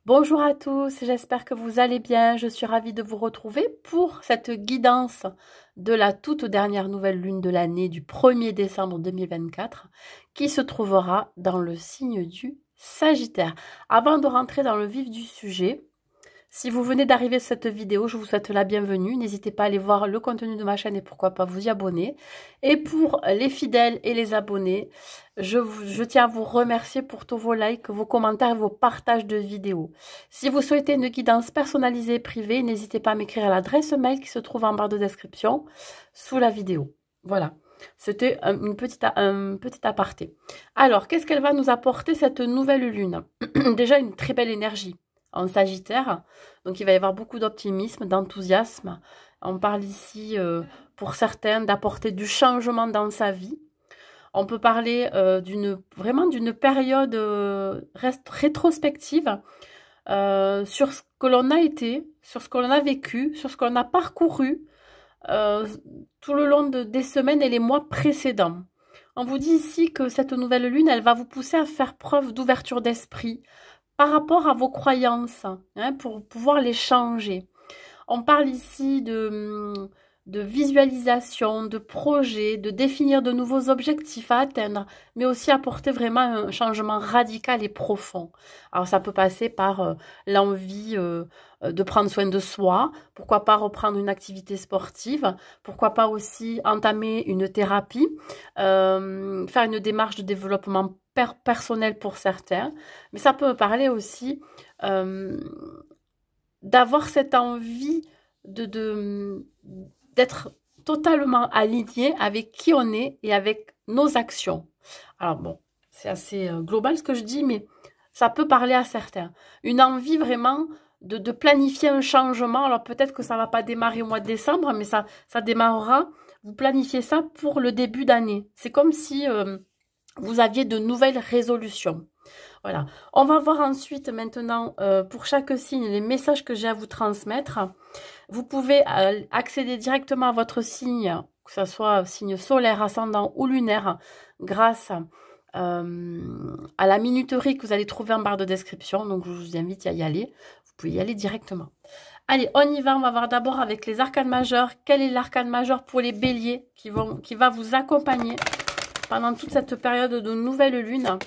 Bonjour à tous, j'espère que vous allez bien. Je suis ravie de vous retrouver pour cette guidance de la toute dernière nouvelle lune de l'année du 1er décembre 2024 qui se trouvera dans le signe du Sagittaire. Avant de rentrer dans le vif du sujet, si vous venez d'arriver sur cette vidéo, je vous souhaite la bienvenue. N'hésitez pas à aller voir le contenu de ma chaîne et pourquoi pas vous y abonner. Et pour les fidèles et les abonnés, je tiens à vous remercier pour tous vos likes, vos commentaires et vos partages de vidéos. Si vous souhaitez une guidance personnalisée et privée, n'hésitez pas à m'écrire à l'adresse mail qui se trouve en barre de description sous la vidéo. Voilà, c'était un petit aparté. Alors, qu'est-ce qu'elle va nous apporter cette nouvelle lune? Déjà une très belle énergie en Sagittaire, donc il va y avoir beaucoup d'optimisme, d'enthousiasme. On parle ici, pour certains, d'apporter du changement dans sa vie. On peut parler vraiment d'une période rétrospective sur ce que l'on a été, sur ce que l'on a vécu, sur ce que l'on a parcouru euh, tout le long des semaines et les mois précédents. On vous dit ici que cette nouvelle lune, elle va vous pousser à faire preuve d'ouverture d'esprit, par rapport à vos croyances, hein, pour pouvoir les changer. On parle ici de visualisation, de projet, de définir de nouveaux objectifs à atteindre, mais aussi apporter vraiment un changement radical et profond. Alors ça peut passer par l'envie de prendre soin de soi, pourquoi pas reprendre une activité sportive, pourquoi pas aussi entamer une thérapie, faire une démarche de développement personnel pour certains, mais ça peut me parler aussi d'avoir cette envie d'être totalement aligné avec qui on est et avec nos actions. Alors bon, c'est assez global ce que je dis, mais ça peut parler à certains. Une envie vraiment de planifier un changement. Alors peut-être que ça ne va pas démarrer au mois de décembre, mais ça démarrera. Vous planifiez ça pour le début d'année. C'est comme si vous aviez de nouvelles résolutions. Voilà. On va voir ensuite maintenant pour chaque signe les messages que j'ai à vous transmettre. Vous pouvez accéder directement à votre signe, que ce soit signe solaire, ascendant ou lunaire, grâce à la minuterie que vous allez trouver en barre de description. Donc je vous invite à y aller. Vous pouvez y aller directement. Allez, on y va. On va voir d'abord avec les arcanes majeurs. Quel est l'arcane majeur pour les béliers qui va vous accompagner pendant toute cette période de nouvelle lune?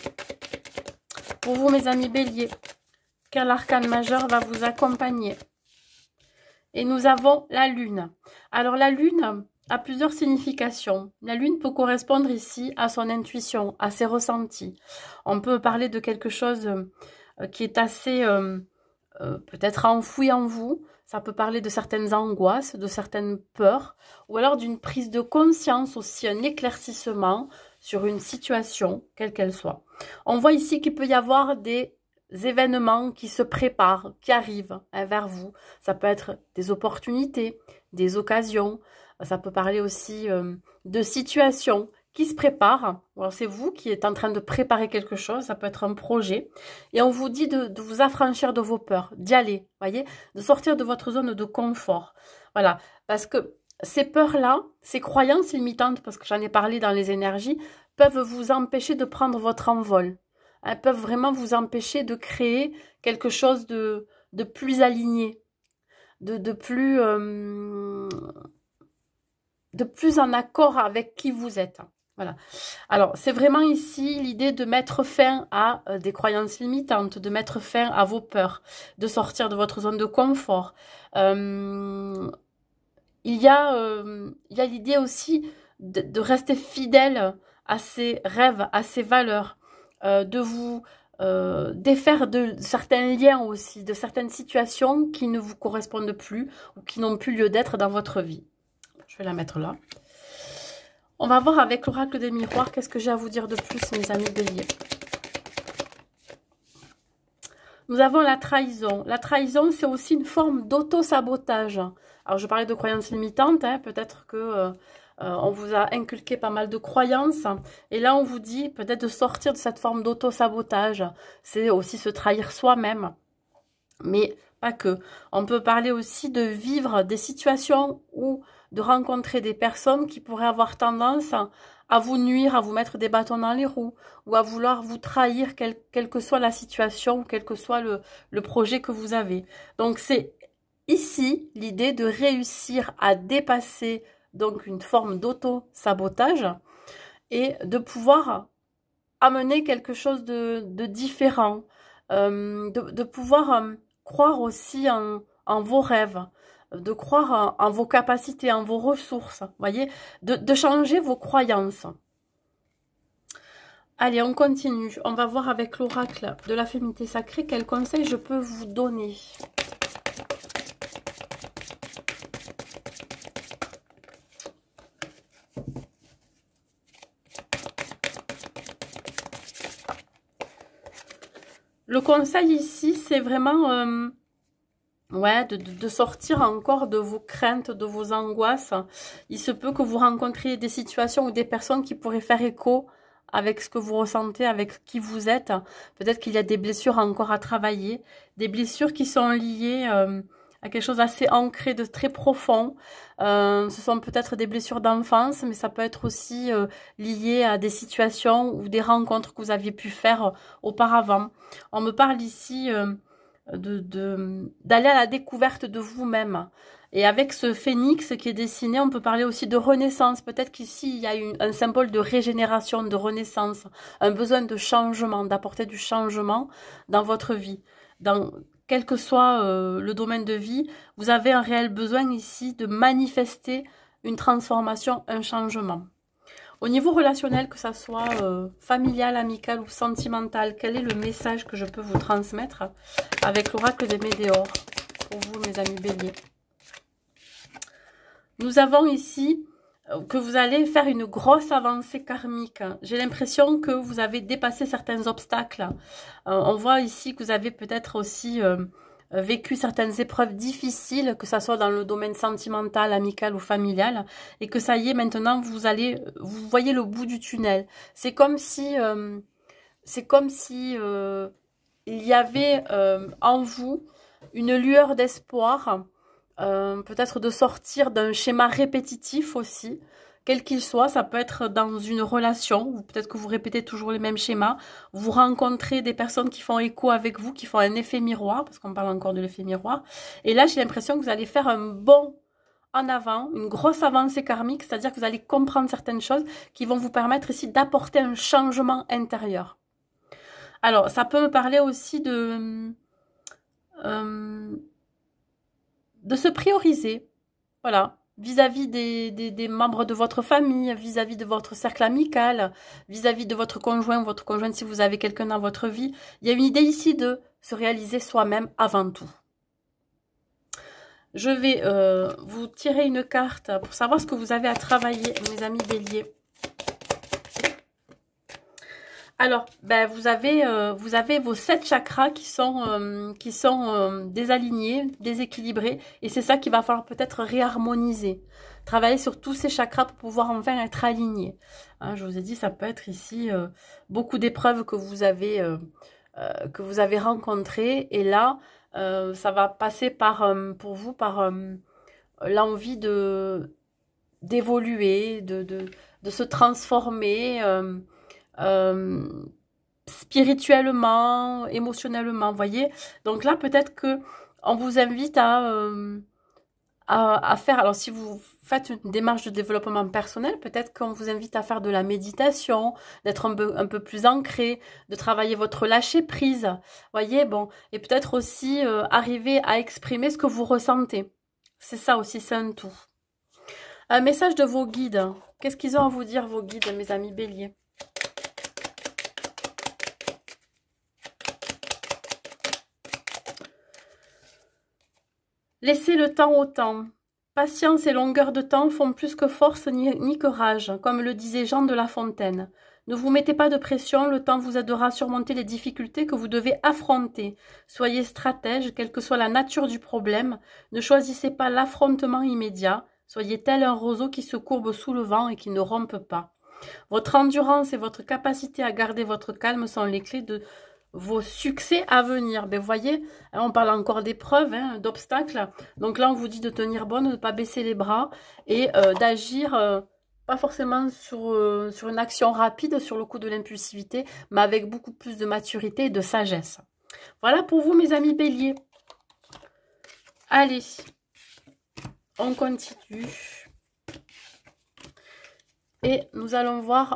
Pour vous, mes amis béliers, quel arcane majeur va vous accompagner? Et nous avons la lune. Alors la lune a plusieurs significations. La lune peut correspondre ici à son intuition, à ses ressentis. On peut parler de quelque chose qui est assez peut-être enfoui en vous. Ça peut parler de certaines angoisses, de certaines peurs, ou alors d'une prise de conscience aussi, un éclaircissement sur une situation, quelle qu'elle soit. On voit ici qu'il peut y avoir des événements qui se préparent, qui arrivent vers vous. Ça peut être des opportunités, des occasions. Ça peut parler aussi de situations qui se préparent. Alors c'est vous qui êtes en train de préparer quelque chose. Ça peut être un projet. Et on vous dit de vous affranchir de vos peurs, d'y aller, voyez, de sortir de votre zone de confort. Voilà, parce que ces peurs-là, ces croyances limitantes, parce que j'en ai parlé dans les énergies, peuvent vous empêcher de prendre votre envol. Elles peuvent vraiment vous empêcher de créer quelque chose de plus aligné, de plus en accord avec qui vous êtes. Voilà. Alors, c'est vraiment ici l'idée de mettre fin à des croyances limitantes, de mettre fin à vos peurs, de sortir de votre zone de confort. Il y a l'idée aussi de rester fidèle à ses rêves, à ses valeurs, de vous défaire de certains liens aussi, de certaines situations qui ne vous correspondent plus ou qui n'ont plus lieu d'être dans votre vie. Je vais la mettre là. On va voir avec l'oracle des miroirs qu'est-ce que j'ai à vous dire de plus, mes amis béliers. Nous avons la trahison. La trahison, c'est aussi une forme d'auto-sabotage. Alors, je parlais de croyances limitantes. Hein, peut-être que on vous a inculqué pas mal de croyances. Et là, on vous dit peut-être de sortir de cette forme d'auto-sabotage. C'est aussi se trahir soi-même. Mais pas que. On peut parler aussi de vivre des situations où de rencontrer des personnes qui pourraient avoir tendance à vous nuire, à vous mettre des bâtons dans les roues, ou à vouloir vous trahir, quelle que soit la situation, quel que soit le projet que vous avez. Donc c'est ici l'idée de réussir à dépasser donc une forme d'auto-sabotage et de pouvoir amener quelque chose de différent, de pouvoir croire aussi en vos rêves, de croire en vos capacités, en vos ressources, voyez, de changer vos croyances. Allez, on continue. On va voir avec l'oracle de la féminité sacrée quels conseils je peux vous donner. Le conseil ici, c'est vraiment ouais, de sortir encore de vos craintes, de vos angoisses. Il se peut que vous rencontriez des situations ou des personnes qui pourraient faire écho avec ce que vous ressentez, avec qui vous êtes. Peut-être qu'il y a des blessures encore à travailler, des blessures qui sont liées à quelque chose d'assez ancré, de très profond. Ce sont peut-être des blessures d'enfance, mais ça peut être aussi lié à des situations ou des rencontres que vous aviez pu faire auparavant. On me parle ici d'aller à la découverte de vous-même. Et avec ce phénix qui est dessiné, on peut parler aussi de renaissance. Peut-être qu'ici, il y a un symbole de régénération, de renaissance, un besoin de changement, d'apporter du changement dans votre vie. Dans quel que soit le domaine de vie, vous avez un réel besoin ici de manifester une transformation, un changement. Au niveau relationnel, que ça soit familial, amical ou sentimental, quel est le message que je peux vous transmettre avec l'oracle des Médéors pour vous, mes amis béliers? Nous avons ici que vous allez faire une grosse avancée karmique. J'ai l'impression que vous avez dépassé certains obstacles. On voit ici que vous avez peut-être aussi vécu certaines épreuves difficiles, que ce soit dans le domaine sentimental, amical ou familial, et que ça y est, maintenant, vous voyez le bout du tunnel. C'est comme si il y avait en vous une lueur d'espoir, peut-être de sortir d'un schéma répétitif aussi, quel qu'il soit. Ça peut être dans une relation, ou peut-être que vous répétez toujours les mêmes schémas, vous rencontrez des personnes qui font écho avec vous, qui font un effet miroir, parce qu'on parle encore de l'effet miroir, et là j'ai l'impression que vous allez faire un bond en avant, une grosse avancée karmique, c'est-à-dire que vous allez comprendre certaines choses qui vont vous permettre ici d'apporter un changement intérieur. Alors, ça peut me parler aussi de se prioriser, voilà, vis-à-vis des membres de votre famille, vis-à-vis de votre cercle amical, vis-à-vis de votre conjoint ou votre conjointe si vous avez quelqu'un dans votre vie. Il y a une idée ici de se réaliser soi-même avant tout. Je vais vous tirer une carte pour savoir ce que vous avez à travailler, mes amis béliers. Alors, ben, vous avez vos 7 chakras qui sont désalignés, déséquilibrés. Et c'est ça qu'il va falloir peut-être réharmoniser. Travailler sur tous ces chakras pour pouvoir enfin être alignés. Hein, je vous ai dit, ça peut être ici beaucoup d'épreuves que vous avez rencontrées. Et là, ça va passer pour vous par l'envie d'évoluer, de se transformer spirituellement, émotionnellement, vous voyez. Donc là, peut-être que on vous invite à faire, alors si vous faites une démarche de développement personnel, peut-être qu'on vous invite à faire de la méditation, d'être un peu plus ancré, de travailler votre lâcher-prise, voyez, bon, et peut-être aussi arriver à exprimer ce que vous ressentez. C'est ça aussi, c'est un tout. Un message de vos guides. Qu'est-ce qu'ils ont à vous dire, vos guides, mes amis béliers? Laissez le temps au temps. Patience et longueur de temps font plus que force ni que rage, comme le disait Jean de La Fontaine. Ne vous mettez pas de pression, le temps vous aidera à surmonter les difficultés que vous devez affronter. Soyez stratège, quelle que soit la nature du problème. Ne choisissez pas l'affrontement immédiat. Soyez tel un roseau qui se courbe sous le vent et qui ne rompe pas. Votre endurance et votre capacité à garder votre calme sont les clés de vos succès à venir. Ben, vous voyez, on parle encore d'épreuves, hein, d'obstacles. Donc là, on vous dit de tenir bon, de ne pas baisser les bras et d'agir pas forcément sur une action rapide, sur le coup de l'impulsivité, mais avec beaucoup plus de maturité et de sagesse. Voilà pour vous, mes amis béliers. Allez, on continue. Et nous allons voir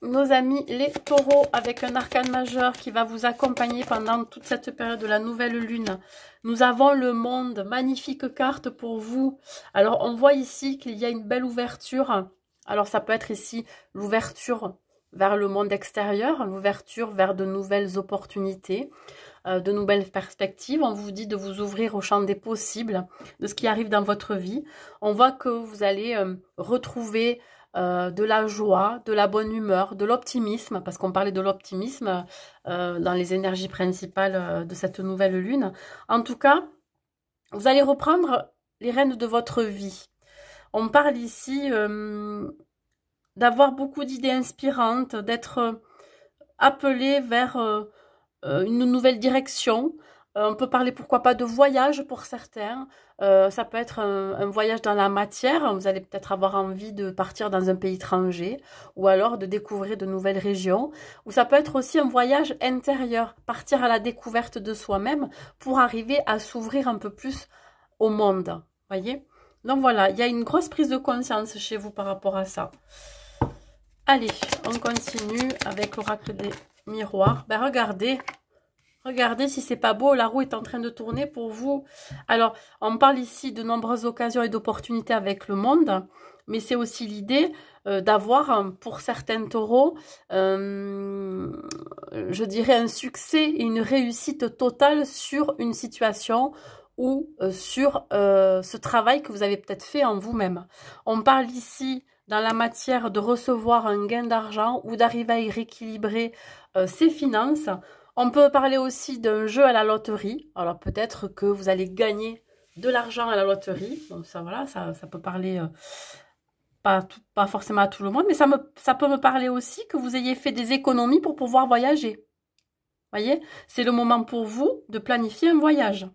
nos amis les taureaux avec un arcane majeur qui va vous accompagner pendant toute cette période de la nouvelle lune. Nous avons le monde, magnifique carte pour vous. Alors on voit ici qu'il y a une belle ouverture. Alors ça peut être ici l'ouverture vers le monde extérieur, l'ouverture vers de nouvelles opportunités, de nouvelles perspectives. On vous dit de vous ouvrir au champ des possibles, de ce qui arrive dans votre vie. On voit que vous allez retrouver de la joie, de la bonne humeur, de l'optimisme, parce qu'on parlait de l'optimisme dans les énergies principales de cette nouvelle lune. En tout cas, vous allez reprendre les rênes de votre vie. On parle ici d'avoir beaucoup d'idées inspirantes, d'être appelé vers une nouvelle direction. On peut parler, pourquoi pas, de voyage pour certains. Ça peut être un voyage dans la matière. Vous allez peut-être avoir envie de partir dans un pays étranger ou alors de découvrir de nouvelles régions. Ou ça peut être aussi un voyage intérieur, partir à la découverte de soi-même pour arriver à s'ouvrir un peu plus au monde. Voyez? Donc voilà, il y a une grosse prise de conscience chez vous par rapport à ça. Allez, on continue avec l'oracle des miroirs. Ben regardez. Regardez si c'est pas beau, la roue est en train de tourner pour vous. Alors, on parle ici de nombreuses occasions et d'opportunités avec le monde, mais c'est aussi l'idée d'avoir, pour certains taureaux, je dirais un succès et une réussite totale sur une situation ou sur ce travail que vous avez peut-être fait en vous-même. On parle ici dans la matière de recevoir un gain d'argent ou d'arriver à y rééquilibrer ses finances. On peut parler aussi d'un jeu à la loterie. Alors peut-être que vous allez gagner de l'argent à la loterie. Donc ça, voilà, ça peut parler pas forcément à tout le monde, mais ça peut me parler aussi que vous ayez fait des économies pour pouvoir voyager. Voyez, c'est le moment pour vous de planifier un voyage.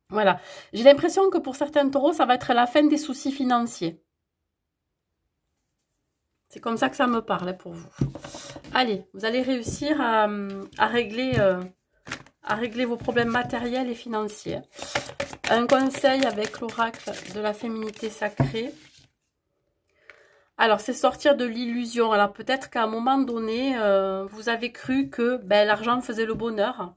Voilà. J'ai l'impression que pour certains taureaux, ça va être la fin des soucis financiers. C'est comme ça que ça me parle pour vous. Allez, vous allez réussir à régler vos problèmes matériels et financiers. Un conseil avec l'oracle de la féminité sacrée. Alors, c'est sortir de l'illusion. Alors, peut-être qu'à un moment donné, vous avez cru que l'argent faisait le bonheur,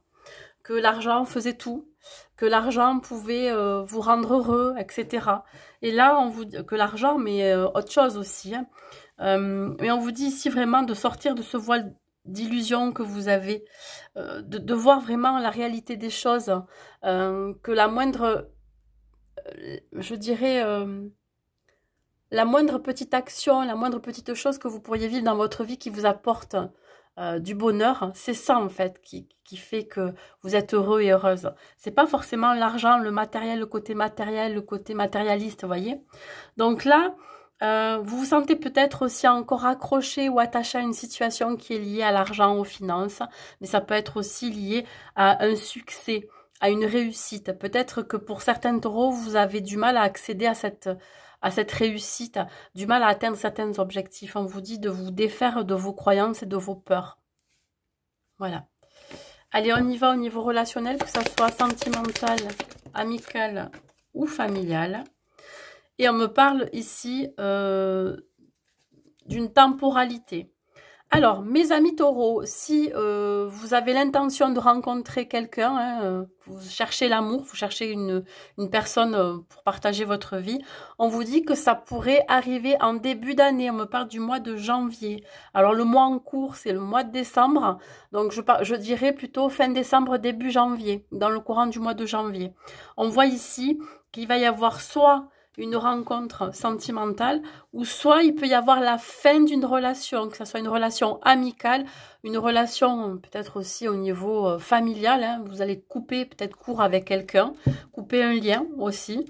que l'argent faisait tout, que l'argent pouvait vous rendre heureux, etc. Et là, on vous dit que l'argent, mais autre chose aussi, hein. Mais on vous dit ici vraiment de sortir de ce voile d'illusion que vous avez, de voir vraiment la réalité des choses, que la moindre, je dirais, la moindre petite action, la moindre petite chose que vous pourriez vivre dans votre vie qui vous apporte du bonheur, c'est ça en fait qui fait que vous êtes heureux et heureuse. C'est pas forcément l'argent, le matériel, le côté matérialiste, vous voyez. Donc là, vous vous sentez peut-être aussi encore accroché ou attaché à une situation qui est liée à l'argent, aux finances, mais ça peut être aussi lié à un succès, à une réussite. Peut-être que pour certains taureaux, vous avez du mal à accéder à cette réussite, du mal à atteindre certains objectifs. On vous dit de vous défaire de vos croyances et de vos peurs. Voilà. Allez, on y va au niveau relationnel, que ça soit sentimental, amical ou familial. Et on me parle ici d'une temporalité. Alors, mes amis taureaux, si vous avez l'intention de rencontrer quelqu'un, hein, vous cherchez l'amour, vous cherchez une personne pour partager votre vie, on vous dit que ça pourrait arriver en début d'année. On me parle du mois de janvier. Alors, le mois en cours, c'est le mois de décembre. Donc, je dirais plutôt fin décembre, début janvier, dans le courant du mois de janvier. On voit ici qu'il va y avoir soit une rencontre sentimentale, ou soit il peut y avoir la fin d'une relation, que ce soit une relation amicale, une relation peut-être aussi au niveau familial, hein, vous allez couper peut-être court avec quelqu'un, couper un lien aussi,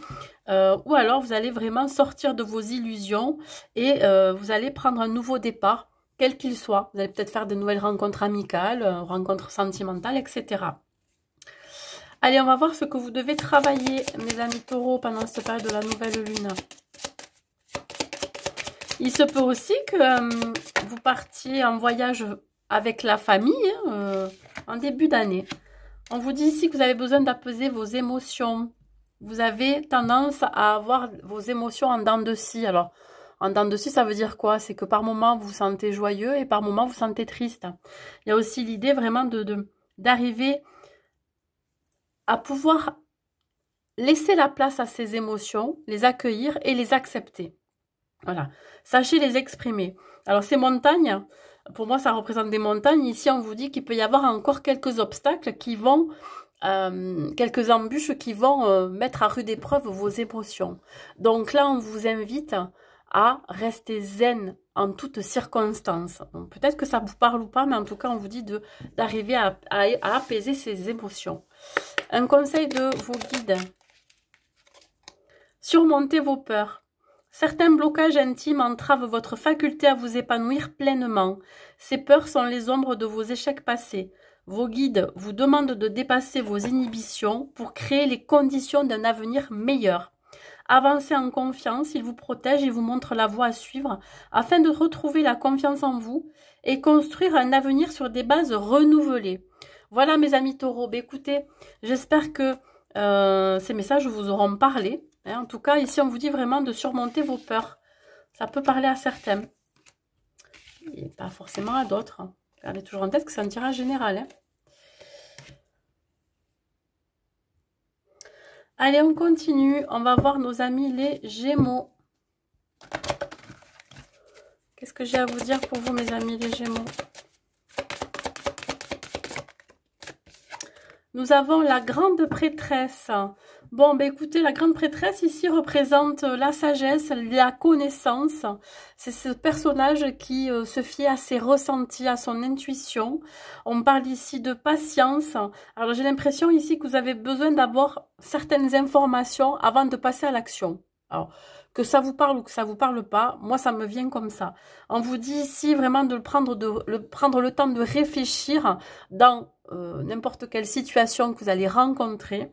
ou alors vous allez vraiment sortir de vos illusions et vous allez prendre un nouveau départ, quel qu'il soit. Vous allez peut-être faire de nouvelles rencontres amicales, rencontres sentimentales, etc. Allez, on va voir ce que vous devez travailler, mes amis taureaux, pendant cette période de la nouvelle lune. Il se peut aussi que vous partiez en voyage avec la famille en début d'année. On vous dit ici que vous avez besoin d'apaiser vos émotions. Vous avez tendance à avoir vos émotions en dents de scie. Alors, en dents de scie, ça veut dire quoi? C'est que par moment, vous vous sentez joyeux et par moment, vous vous sentez triste. Il y a aussi l'idée vraiment d'arriver à pouvoir laisser la place à ces émotions, les accueillir et les accepter. Voilà. Sachez les exprimer. Alors, ces montagnes, pour moi, ça représente des montagnes. Ici, on vous dit qu'il peut y avoir encore quelques obstacles qui vont, quelques embûches qui vont mettre à rude épreuve vos émotions. Donc là, on vous invite à rester zen en toutes circonstances. Peut-être que ça vous parle ou pas, mais en tout cas, on vous dit d'arriver à apaiser ces émotions. Un conseil de vos guides. Surmontez vos peurs. Certains blocages intimes entravent votre faculté à vous épanouir pleinement. Ces peurs sont les ombres de vos échecs passés. Vos guides vous demandent de dépasser vos inhibitions pour créer les conditions d'un avenir meilleur. Avancez en confiance, ils vous protègent et vous montrent la voie à suivre afin de retrouver la confiance en vous et construire un avenir sur des bases renouvelées. Voilà mes amis taureaux, écoutez, j'espère que ces messages vous auront parlé. En tout cas, ici, on vous dit vraiment de surmonter vos peurs. Ça peut parler à certains. Et pas forcément à d'autres. Gardez toujours en tête que c'est un tirage général. Allez, on continue. On va voir nos amis les Gémeaux. Qu'est-ce que j'ai à vous dire pour vous, mes amis les Gémeaux? Nous avons la grande prêtresse. Bon, ben écoutez, la grande prêtresse ici représente la sagesse, la connaissance. C'est ce personnage qui se fie à ses ressentis, à son intuition. On parle ici de patience. Alors j'ai l'impression ici que vous avez besoin d'avoir certaines informations avant de passer à l'action. Alors, que ça vous parle ou que ça vous parle pas, moi ça me vient comme ça. On vous dit ici vraiment de prendre le temps de réfléchir dans n'importe quelle situation que vous allez rencontrer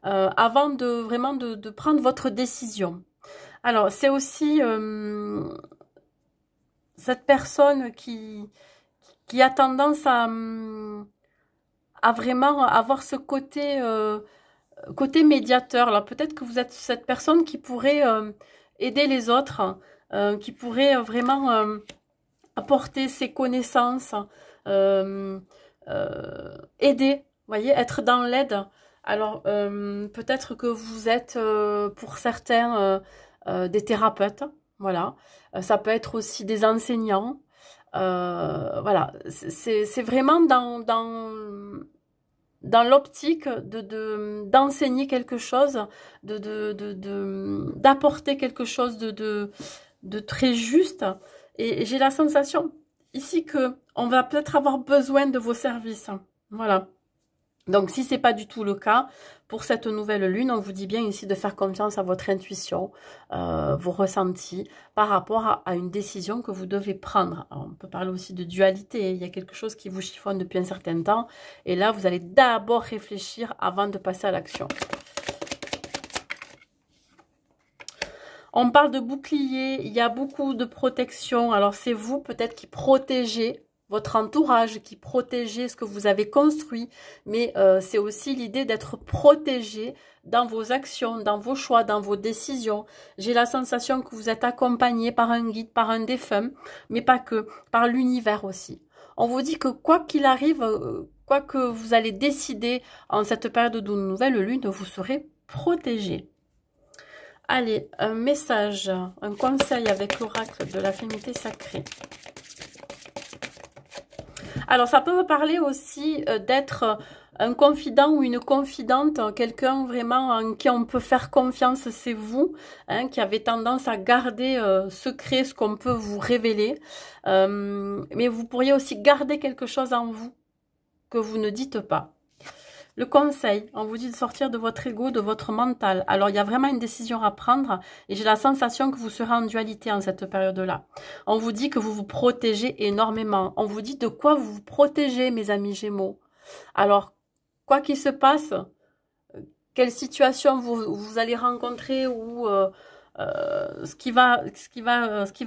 avant de prendre votre décision. Alors c'est aussi cette personne qui a tendance à vraiment avoir ce côté côté médiateur. Alors peut-être que vous êtes cette personne qui pourrait aider les autres, qui pourrait vraiment apporter ses connaissances, aider, voyez, être dans l'aide. Alors peut-être que vous êtes pour certains des thérapeutes, voilà. Ça peut être aussi des enseignants. Voilà, c'est vraiment dans l'optique d'enseigner quelque chose, d'apporter quelque chose de très juste. Et j'ai la sensation ici que on va peut-être avoir besoin de vos services. Voilà. Donc, si ce n'est pas du tout le cas, pour cette nouvelle lune, on vous dit bien ici de faire confiance à votre intuition, vos ressentis, par rapport à une décision que vous devez prendre. Alors, on peut parler aussi de dualité. Il y a quelque chose qui vous chiffonne depuis un certain temps. Et là, vous allez d'abord réfléchir avant de passer à l'action. On parle de bouclier. Il y a beaucoup de protection. Alors, c'est vous peut-être qui protégez votre entourage, qui protégez ce que vous avez construit, mais c'est aussi l'idée d'être protégé dans vos actions, dans vos choix, dans vos décisions. J'ai la sensation que vous êtes accompagné par un guide, par un défunt, mais pas que, par l'univers aussi. On vous dit que quoi qu'il arrive, quoi que vous allez décider en cette période de nouvelle lune, vous serez protégé. Allez, un message, un conseil avec l'oracle de la féminité sacrée. Alors, ça peut me parler aussi d'être un confident ou une confidente, quelqu'un vraiment en qui on peut faire confiance, c'est vous, hein, qui avez tendance à garder secret ce qu'on peut vous révéler. Mais vous pourriez aussi garder quelque chose en vous que vous ne dites pas. Le conseil, on vous dit de sortir de votre ego, de votre mental. Alors, il y a vraiment une décision à prendre et j'ai la sensation que vous serez en dualité en cette période-là. On vous dit que vous vous protégez énormément. On vous dit de quoi vous vous protégez, mes amis Gémeaux. Alors, quoi qu'il se passe, quelle situation vous allez rencontrer ou ce qui va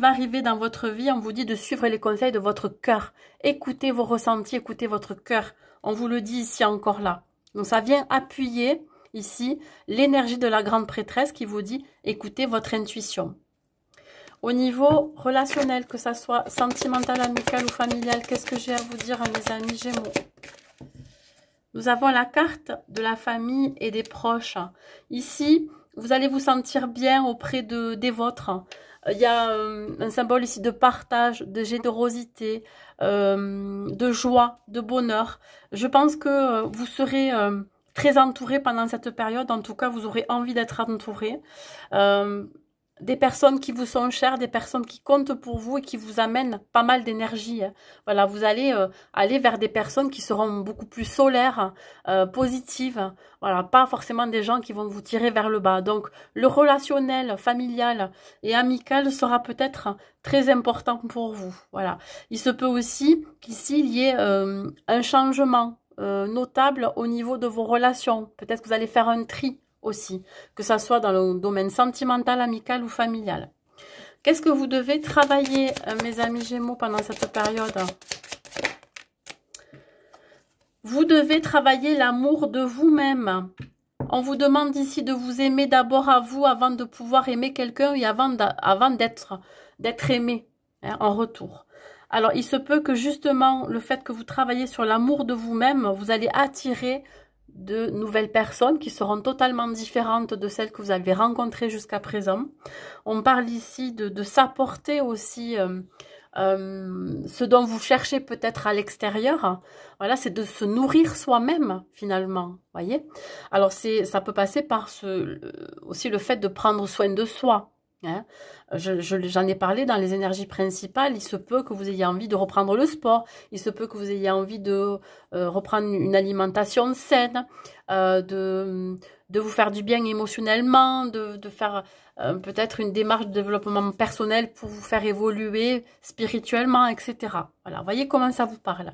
arriver dans votre vie. On vous dit de suivre les conseils de votre cœur. Écoutez vos ressentis, écoutez votre cœur. On vous le dit ici encore là. Donc ça vient appuyer ici l'énergie de la grande prêtresse qui vous dit écoutez votre intuition. Au niveau relationnel, que ça soit sentimental, amical ou familial, qu'est-ce que j'ai à vous dire à mes amis Gémeaux? Nous avons la carte de la famille et des proches. Ici, vous allez vous sentir bien auprès des vôtres. Il y a un symbole ici de partage, de générosité, de joie, de bonheur. Je pense que vous serez très entouré pendant cette période. En tout cas, vous aurez envie d'être entouré. Des personnes qui vous sont chères, des personnes qui comptent pour vous et qui vous amènent pas mal d'énergie. Voilà, vous allez aller vers des personnes qui seront beaucoup plus solaires, positives. Voilà, pas forcément des gens qui vont vous tirer vers le bas. Donc, le relationnel, familial et amical sera peut-être très important pour vous. Voilà, il se peut aussi qu'ici, il y ait un changement notable au niveau de vos relations. Peut-être que vous allez faire un tri aussi, que ça soit dans le domaine sentimental, amical ou familial. Qu'est-ce que vous devez travailler, mes amis Gémeaux, pendant cette période? Vous devez travailler l'amour de vous-même. On vous demande ici de vous aimer d'abord à vous avant de pouvoir aimer quelqu'un et avant d'être aimé en retour. Alors, il se peut que justement, le fait que vous travaillez sur l'amour de vous-même, vous allez attirer de nouvelles personnes qui seront totalement différentes de celles que vous avez rencontrées jusqu'à présent. On parle ici de s'apporter aussi ce dont vous cherchez peut-être à l'extérieur. Voilà, c'est de se nourrir soi-même finalement, voyez. Alors ça peut passer par aussi le fait de prendre soin de soi. Hein. J'en ai parlé dans les énergies principales. Il se peut que vous ayez envie de reprendre le sport. Il se peut que vous ayez envie de reprendre une alimentation saine, de vous faire du bien émotionnellement, de faire peut-être une démarche de développement personnel pour vous faire évoluer spirituellement, etc. Voilà, voyez comment ça vous parle.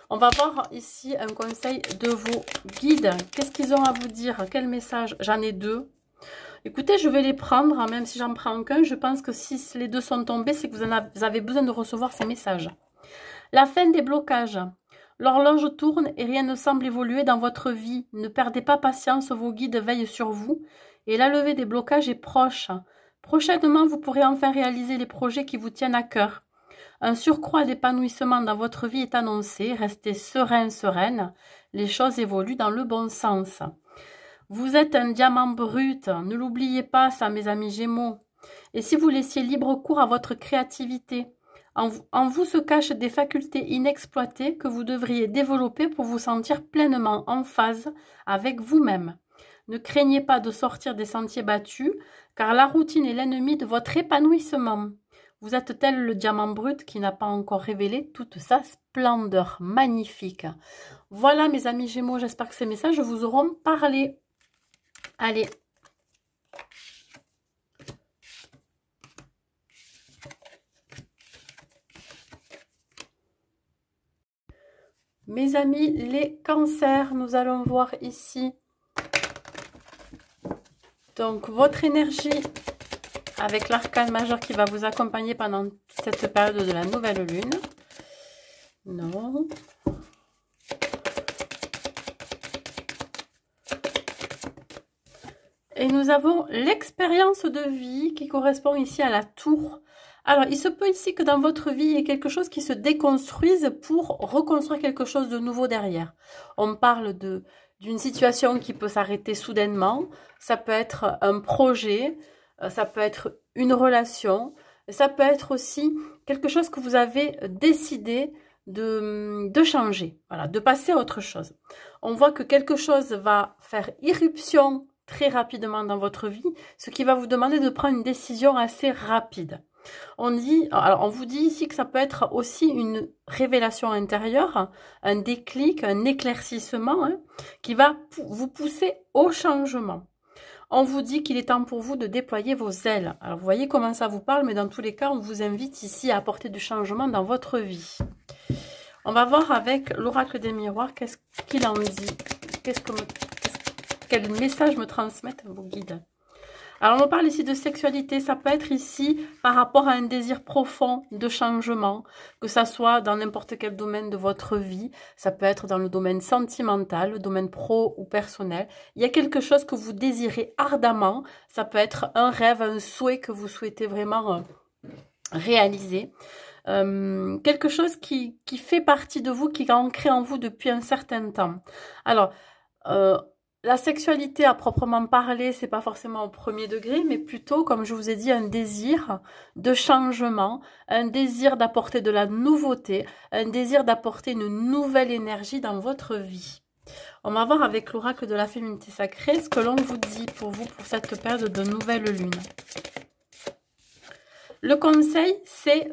On va voir ici un conseil de vos guides. Qu'est-ce qu'ils ont à vous dire? Quel message? J'en ai deux. Écoutez, je vais les prendre, même si j'en prends qu'un. Je pense que si les deux sont tombés, c'est que vous avez besoin de recevoir ces messages. La fin des blocages. L'horloge tourne et rien ne semble évoluer dans votre vie. Ne perdez pas patience, vos guides veillent sur vous. Et la levée des blocages est proche. Prochainement, vous pourrez enfin réaliser les projets qui vous tiennent à cœur. Un surcroît d'épanouissement dans votre vie est annoncé. Restez serein, sereine. Les choses évoluent dans le bon sens. Vous êtes un diamant brut, ne l'oubliez pas ça mes amis Gémeaux. Et si vous laissiez libre cours à votre créativité, en vous se cachent des facultés inexploitées que vous devriez développer pour vous sentir pleinement en phase avec vous-même. Ne craignez pas de sortir des sentiers battus, car la routine est l'ennemi de votre épanouissement. Vous êtes tel le diamant brut qui n'a pas encore révélé toute sa splendeur magnifique. Voilà mes amis Gémeaux, j'espère que ces messages vous auront parlé. Allez. Mes amis, les cancers, nous allons voir ici. Donc, votre énergie avec l'arcane majeur qui va vous accompagner pendant cette période de la nouvelle lune. Non. Et nous avons l'expérience de vie qui correspond ici à la tour. Alors, il se peut ici que dans votre vie, il y ait quelque chose qui se déconstruise pour reconstruire quelque chose de nouveau derrière. On parle d'une situation qui peut s'arrêter soudainement. Ça peut être un projet, ça peut être une relation. Ça peut être aussi quelque chose que vous avez décidé de changer, voilà, de passer à autre chose. On voit que quelque chose va faire irruption très rapidement dans votre vie, ce qui va vous demander de prendre une décision assez rapide. On vous dit ici que ça peut être aussi une révélation intérieure, un déclic, un éclaircissement qui va vous pousser au changement. On vous dit qu'il est temps pour vous de déployer vos ailes. Alors vous voyez comment ça vous parle, mais dans tous les cas, on vous invite ici à apporter du changement dans votre vie. On va voir avec l'oracle des miroirs, qu'est-ce qu'il en dit, quel message me transmettent vos guides. Alors, on parle ici de sexualité. Ça peut être ici par rapport à un désir profond de changement, que ça soit dans n'importe quel domaine de votre vie. Ça peut être dans le domaine sentimental, le domaine pro ou personnel. Il y a quelque chose que vous désirez ardemment. Ça peut être un rêve, un souhait que vous souhaitez vraiment réaliser. Quelque chose qui fait partie de vous, qui est ancré en vous depuis un certain temps. Alors, la sexualité à proprement parler, c'est pas forcément au premier degré, mais plutôt, comme je vous ai dit, un désir de changement, un désir d'apporter de la nouveauté, un désir d'apporter une nouvelle énergie dans votre vie. On va voir avec l'oracle de la féminité sacrée ce que l'on vous dit pour vous pour cette période de nouvelle lune. Le conseil, c'est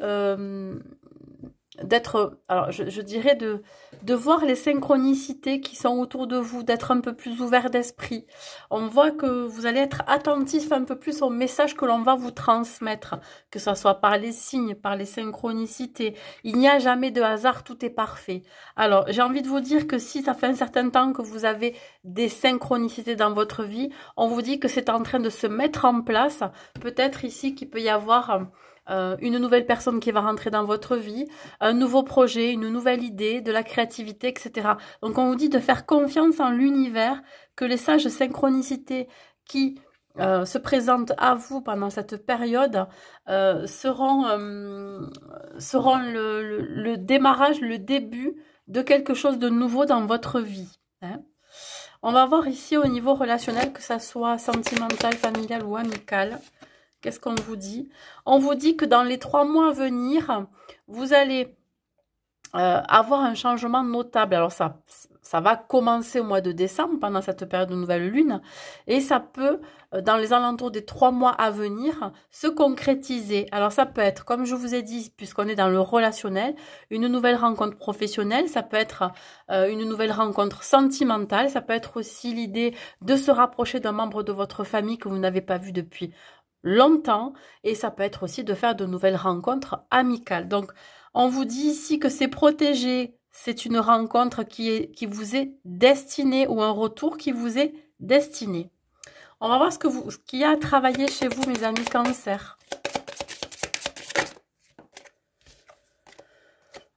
d'être, alors je dirais de voir les synchronicités qui sont autour de vous, d'être un peu plus ouvert d'esprit. On voit que vous allez être attentif un peu plus aux messages que l'on va vous transmettre, que ce soit par les signes, par les synchronicités. Il n'y a jamais de hasard, tout est parfait. Alors, j'ai envie de vous dire que si ça fait un certain temps que vous avez des synchronicités dans votre vie, on vous dit que c'est en train de se mettre en place. Peut-être ici qu'il peut y avoir une nouvelle personne qui va rentrer dans votre vie, un nouveau projet, une nouvelle idée, de la créativité, etc. Donc on vous dit de faire confiance en l'univers, que les sages synchronicités qui se présentent à vous pendant cette période seront le démarrage, le début de quelque chose de nouveau dans votre vie. Hein. On va voir ici au niveau relationnel, que ça soit sentimental, familial ou amical. Qu'est-ce qu'on vous dit? On vous dit que dans les 3 mois à venir, vous allez avoir un changement notable. Alors ça va commencer au mois de décembre, pendant cette période de nouvelle lune, et ça peut, dans les alentours des 3 mois à venir, se concrétiser. Alors ça peut être, comme je vous ai dit, puisqu'on est dans le relationnel, une nouvelle rencontre professionnelle, ça peut être une nouvelle rencontre sentimentale, ça peut être aussi l'idée de se rapprocher d'un membre de votre famille que vous n'avez pas vu depuis longtemps, et ça peut être aussi de faire de nouvelles rencontres amicales. Donc, on vous dit ici que c'est protégé, c'est une rencontre qui vous est destinée, ou un retour qui vous est destiné. On va voir ce qu'il y a à travailler chez vous, mes amis Cancer.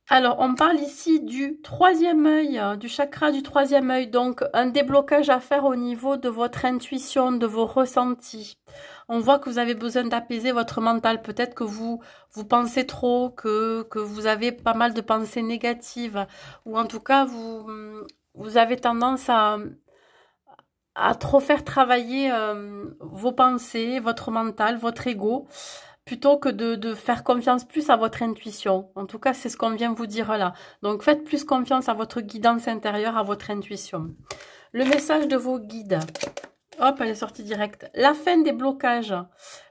Alors, on parle ici du 3e œil, du chakra du 3e œil, donc un déblocage à faire au niveau de votre intuition, de vos ressentis. On voit que vous avez besoin d'apaiser votre mental. Peut-être que vous pensez trop, que vous avez pas mal de pensées négatives, ou en tout cas, vous avez tendance à trop faire travailler vos pensées, votre mental, votre ego, plutôt que de faire confiance plus à votre intuition. En tout cas, c'est ce qu'on vient vous dire là. Donc, faites plus confiance à votre guidance intérieure, à votre intuition. Le message de vos guides. Hop, elle est sortie directe. La fin des blocages.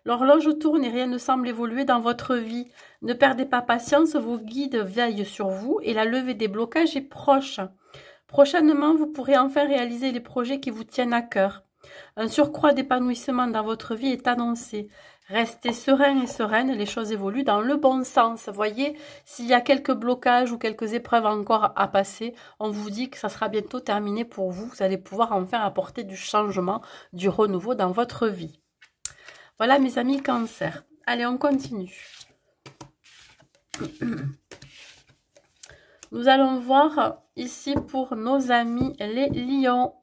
L'horloge tourne et rien ne semble évoluer dans votre vie. Ne perdez pas patience, vos guides veillent sur vous et la levée des blocages est proche. Prochainement, vous pourrez enfin réaliser les projets qui vous tiennent à cœur. Un surcroît d'épanouissement dans votre vie est annoncé. Restez serein et sereine, les choses évoluent dans le bon sens. Voyez, s'il y a quelques blocages ou quelques épreuves encore à passer, on vous dit que ça sera bientôt terminé pour vous. Vous allez pouvoir enfin apporter du changement, du renouveau dans votre vie. Voilà mes amis Cancer. Allez, on continue. Nous allons voir ici pour nos amis les lions.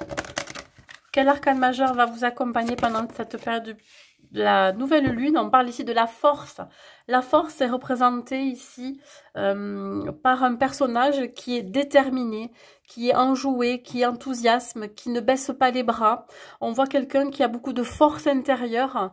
Quel arcane majeur va vous accompagner pendant cette période de la nouvelle lune? On parle ici de la force. La force est représentée ici par un personnage qui est déterminé, qui est enjoué, qui est enthousiasme, qui ne baisse pas les bras. On voit quelqu'un qui a beaucoup de force intérieure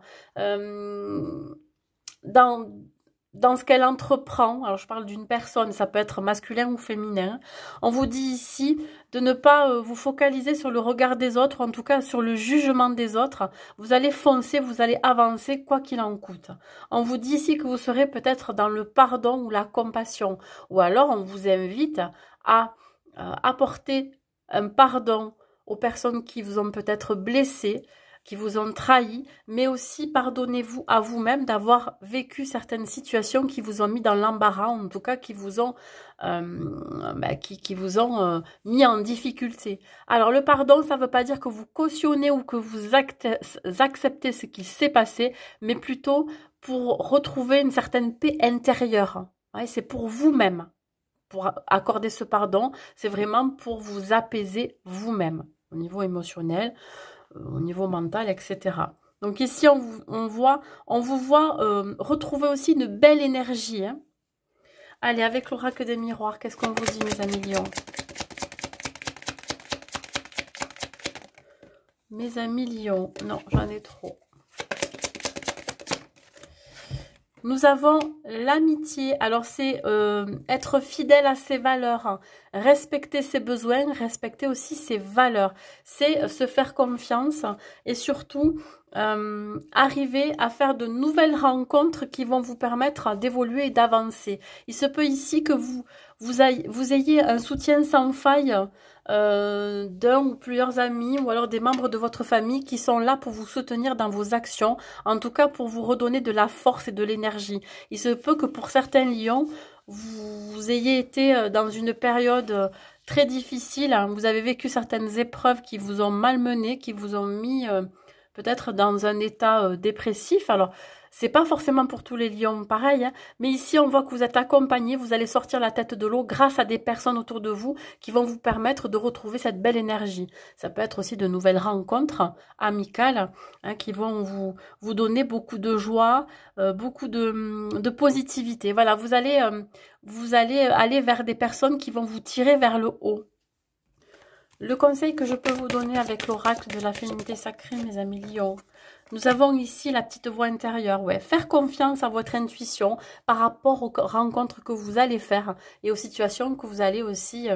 dans ce qu'elle entreprend. Alors je parle d'une personne, ça peut être masculin ou féminin. On vous dit ici de ne pas vous focaliser sur le regard des autres, en tout cas sur le jugement des autres. Vous allez foncer, vous allez avancer quoi qu'il en coûte. On vous dit ici que vous serez peut-être dans le pardon ou la compassion. Ou alors on vous invite à apporter un pardon aux personnes qui vous ont peut-être blessé, qui vous ont trahi, mais aussi pardonnez-vous à vous-même d'avoir vécu certaines situations qui vous ont mis dans l'embarras, en tout cas qui vous ont, mis en difficulté. Alors le pardon, ça ne veut pas dire que vous cautionnez ou que vous acceptez ce qui s'est passé, mais plutôt pour retrouver une certaine paix intérieure. Ouais, c'est pour vous-même. Pour accorder ce pardon, c'est vraiment pour vous apaiser vous-même, au niveau émotionnel, au niveau mental, etc. Donc ici, on vous voit retrouver aussi une belle énergie. Hein. Allez, avec l'oracle des miroirs, qu'est-ce qu'on vous dit, mes amis lions? Mes amis lions, non, j'en ai trop. Nous avons l'amitié. Alors, c'est être fidèle à ses valeurs, hein. Respecter ses besoins, respecter aussi ses valeurs. C'est se faire confiance et surtout arriver à faire de nouvelles rencontres qui vont vous permettre d'évoluer et d'avancer. Il se peut ici que vous ayez un soutien sans faille d'un ou plusieurs amis ou alors des membres de votre famille qui sont là pour vous soutenir dans vos actions, en tout cas pour vous redonner de la force et de l'énergie. Il se peut que pour certains lions, vous ayez été dans une période très difficile, hein. Vous avez vécu certaines épreuves qui vous ont malmené, qui vous ont mis peut-être dans un état dépressif. Alors, c'est pas forcément pour tous les lions pareil, hein, mais ici on voit que vous êtes accompagné, vous allez sortir la tête de l'eau grâce à des personnes autour de vous qui vont vous permettre de retrouver cette belle énergie. Ça peut être aussi de nouvelles rencontres amicales, hein, qui vont vous donner beaucoup de joie, beaucoup de positivité. Voilà, vous allez aller vers des personnes qui vont vous tirer vers le haut. Le conseil que je peux vous donner avec l'oracle de la féminité sacrée, mes amis lions, nous avons ici la petite voix intérieure. Ouais, faire confiance à votre intuition par rapport aux rencontres que vous allez faire et aux situations que vous allez aussi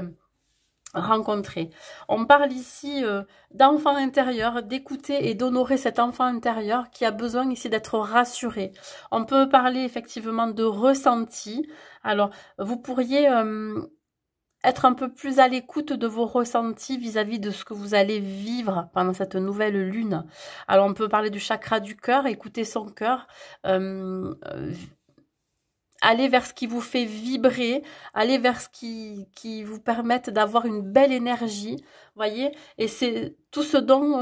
rencontrer. On parle ici d'enfant intérieur, d'écouter et d'honorer cet enfant intérieur qui a besoin ici d'être rassuré. On peut parler effectivement de ressenti. Alors, vous pourriez être un peu plus à l'écoute de vos ressentis vis-à-vis de ce que vous allez vivre pendant cette nouvelle lune. Alors, on peut parler du chakra du cœur, écouter son cœur, aller vers ce qui vous fait vibrer, aller vers ce qui vous permette d'avoir une belle énergie, voyez, et c'est tout ce dont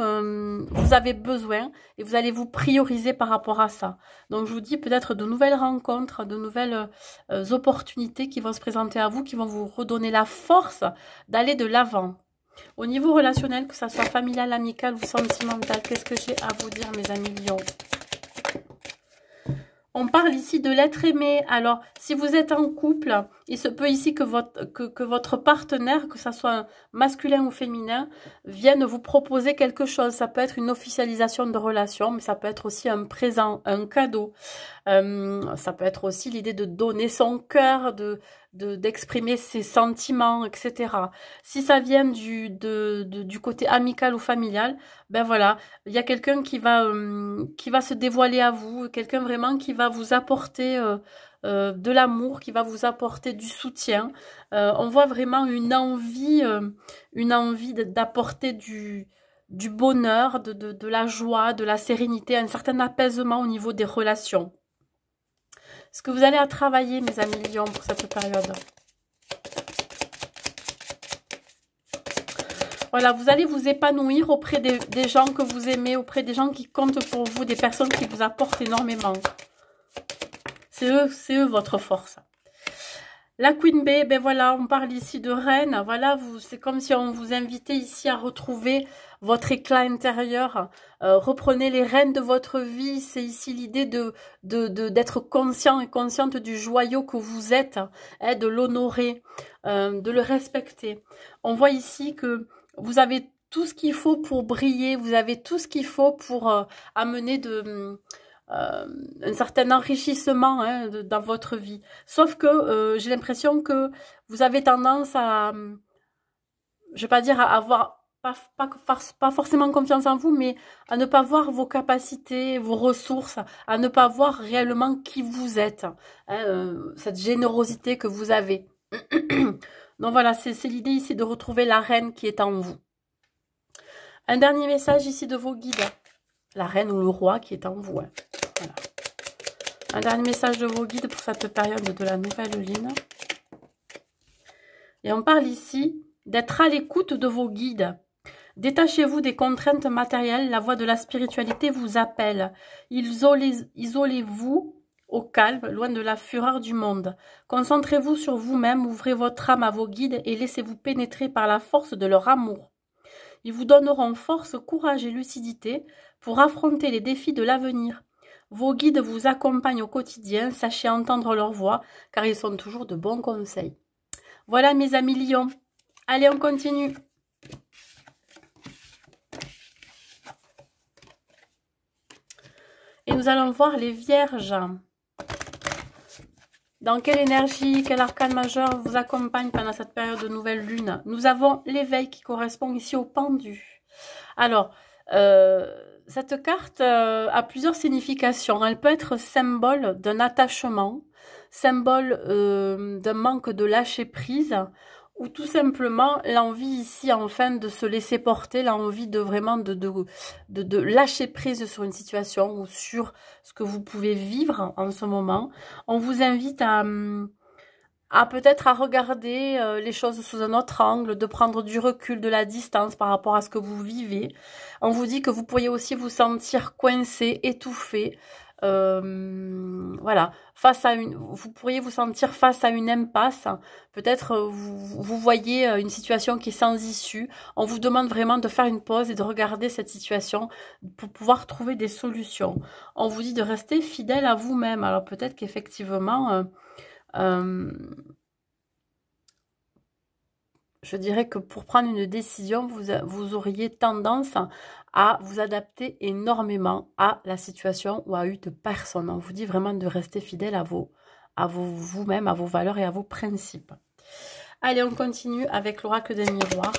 vous avez besoin et vous allez vous prioriser par rapport à ça. Donc je vous dis peut-être de nouvelles rencontres, de nouvelles opportunités qui vont se présenter à vous, qui vont vous redonner la force d'aller de l'avant. Au niveau relationnel, que ça soit familial, amical ou sentimental, qu'est-ce que j'ai à vous dire, mes amis lions ? On parle ici de l'être aimé. Alors, si vous êtes en couple, il se peut ici que votre partenaire, que ça soit masculin ou féminin, vienne vous proposer quelque chose. Ça peut être une officialisation de relation, mais ça peut être aussi un présent, un cadeau. Ça peut être aussi l'idée de donner son cœur, d'exprimer ses sentiments, etc. Si ça vient du côté amical ou familial, ben voilà, il y a quelqu'un qui va se dévoiler à vous, quelqu'un vraiment qui va vous apporter de l'amour, qui va vous apporter du soutien. On voit vraiment une envie d'apporter du bonheur, de la joie, de la sérénité, un certain apaisement au niveau des relations. Ce que vous allez à travailler, mes amis lions, pour cette période. Voilà, vous allez vous épanouir auprès des gens que vous aimez, auprès des gens qui comptent pour vous, des personnes qui vous apportent énormément. C'est eux votre force. La Queen Bee, ben voilà, on parle ici de reine. Voilà, c'est comme si on vous invitait ici à retrouver votre éclat intérieur. Reprenez les rênes de votre vie. C'est ici l'idée d'être conscient et consciente du joyau que vous êtes, hein, de l'honorer, de le respecter. On voit ici que vous avez tout ce qu'il faut pour briller. Vous avez tout ce qu'il faut pour amener un certain enrichissement, hein, dans votre vie. Sauf que j'ai l'impression que vous avez tendance à, je vais pas dire à avoir pas forcément confiance en vous, mais à ne pas voir vos capacités, vos ressources, à ne pas voir réellement qui vous êtes, hein, cette générosité que vous avez. Donc voilà, c'est l'idée ici de retrouver la reine qui est en vous. Un dernier message ici de vos guides. la reine ou le roi qui est en vous. Hein. Voilà. Un dernier message de vos guides pour cette période de la nouvelle lune. Et on parle ici d'être à l'écoute de vos guides. Détachez-vous des contraintes matérielles, la voix de la spiritualité vous appelle. Isolez-vous au calme, loin de la fureur du monde. Concentrez-vous sur vous-même, ouvrez votre âme à vos guides et laissez-vous pénétrer par la force de leur amour. Ils vous donneront force, courage et lucidité pour affronter les défis de l'avenir. Vos guides vous accompagnent au quotidien, sachez entendre leur voix, car ils sont toujours de bons conseils. Voilà mes amis lions. Allez, on continue. Et nous allons voir les vierges. Dans quelle énergie, quel arcane majeur vous accompagne pendant cette période de nouvelle lune? Nous avons l'éveil qui correspond ici au pendu. Alors, cette carte a plusieurs significations. Elle peut être symbole d'un attachement, symbole d'un manque de lâcher prise, ou tout simplement l'envie ici enfin de se laisser porter, l'envie de vraiment de lâcher prise sur une situation ou sur ce que vous pouvez vivre en ce moment. On vous invite à peut-être à regarder les choses sous un autre angle, de prendre du recul, de la distance par rapport à ce que vous vivez. On vous dit que vous pourriez aussi vous sentir coincé, étouffé. Voilà, vous pourriez vous sentir face à une impasse. Peut-être vous voyez une situation qui est sans issue. On vous demande vraiment de faire une pause et de regarder cette situation pour pouvoir trouver des solutions. On vous dit de rester fidèle à vous-même. Alors peut-être qu'effectivement, je dirais que pour prendre une décision, vous auriez tendance à vous adapter énormément à la situation ou à une personne. On vous dit vraiment de rester fidèle à vous-même, à vos valeurs et à vos principes. Allez, on continue avec l'oracle des miroirs.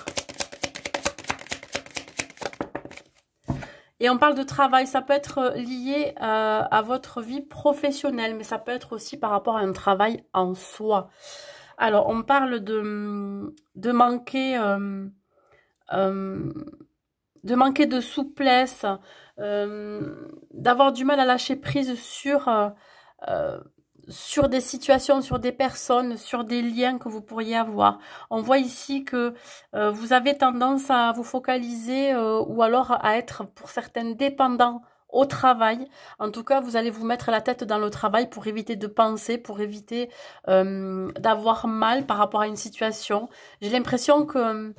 Et on parle de travail, ça peut être lié à votre vie professionnelle, mais ça peut être aussi par rapport à un travail en soi. Alors, on parle de manquer de souplesse, d'avoir du mal à lâcher prise sur des situations, sur des personnes, sur des liens que vous pourriez avoir. On voit ici que vous avez tendance à vous focaliser ou alors à être pour certains dépendants au travail. En tout cas, vous allez vous mettre la tête dans le travail pour éviter de penser, pour éviter d'avoir mal par rapport à une situation. J'ai l'impression que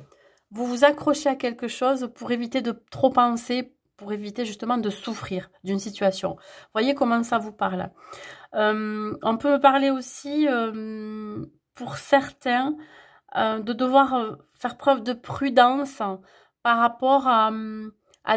vous vous accrochez à quelque chose pour éviter de trop penser, pour éviter justement de souffrir d'une situation. Voyez comment ça vous parle. On peut parler aussi, pour certains, de devoir faire preuve de prudence par rapport à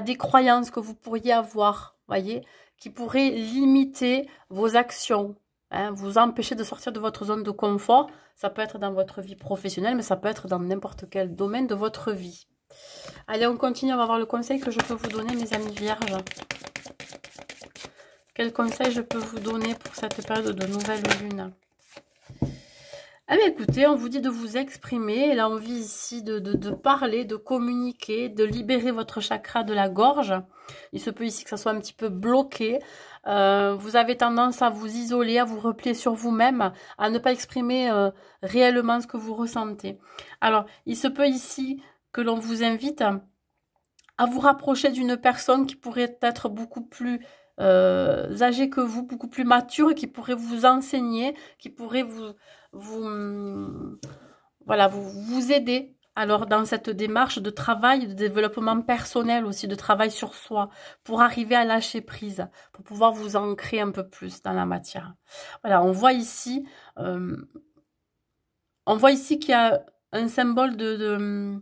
des croyances que vous pourriez avoir, voyez, qui pourraient limiter vos actions, hein, vous empêcher de sortir de votre zone de confort. Ça peut être dans votre vie professionnelle, mais ça peut être dans n'importe quel domaine de votre vie. Allez, on continue, on va voir le conseil que je peux vous donner, mes amis vierges. Quel conseil je peux vous donner pour cette période de nouvelle lune? Eh bien, écoutez, on vous dit de vous exprimer, l'envie ici de parler, de communiquer, de libérer votre chakra de la gorge. Il se peut ici que ça soit un petit peu bloqué. Vous avez tendance à vous isoler, à vous replier sur vous-même, à ne pas exprimer réellement ce que vous ressentez. Alors, il se peut ici que l'on vous invite à vous rapprocher d'une personne qui pourrait être beaucoup plus âgée que vous, beaucoup plus mature, qui pourrait vous enseigner, qui pourrait vous aider alors dans cette démarche de travail, de développement personnel aussi, de travail sur soi, pour arriver à lâcher prise, pour pouvoir vous ancrer un peu plus dans la matière. Voilà, on voit ici qu'il y a un symbole de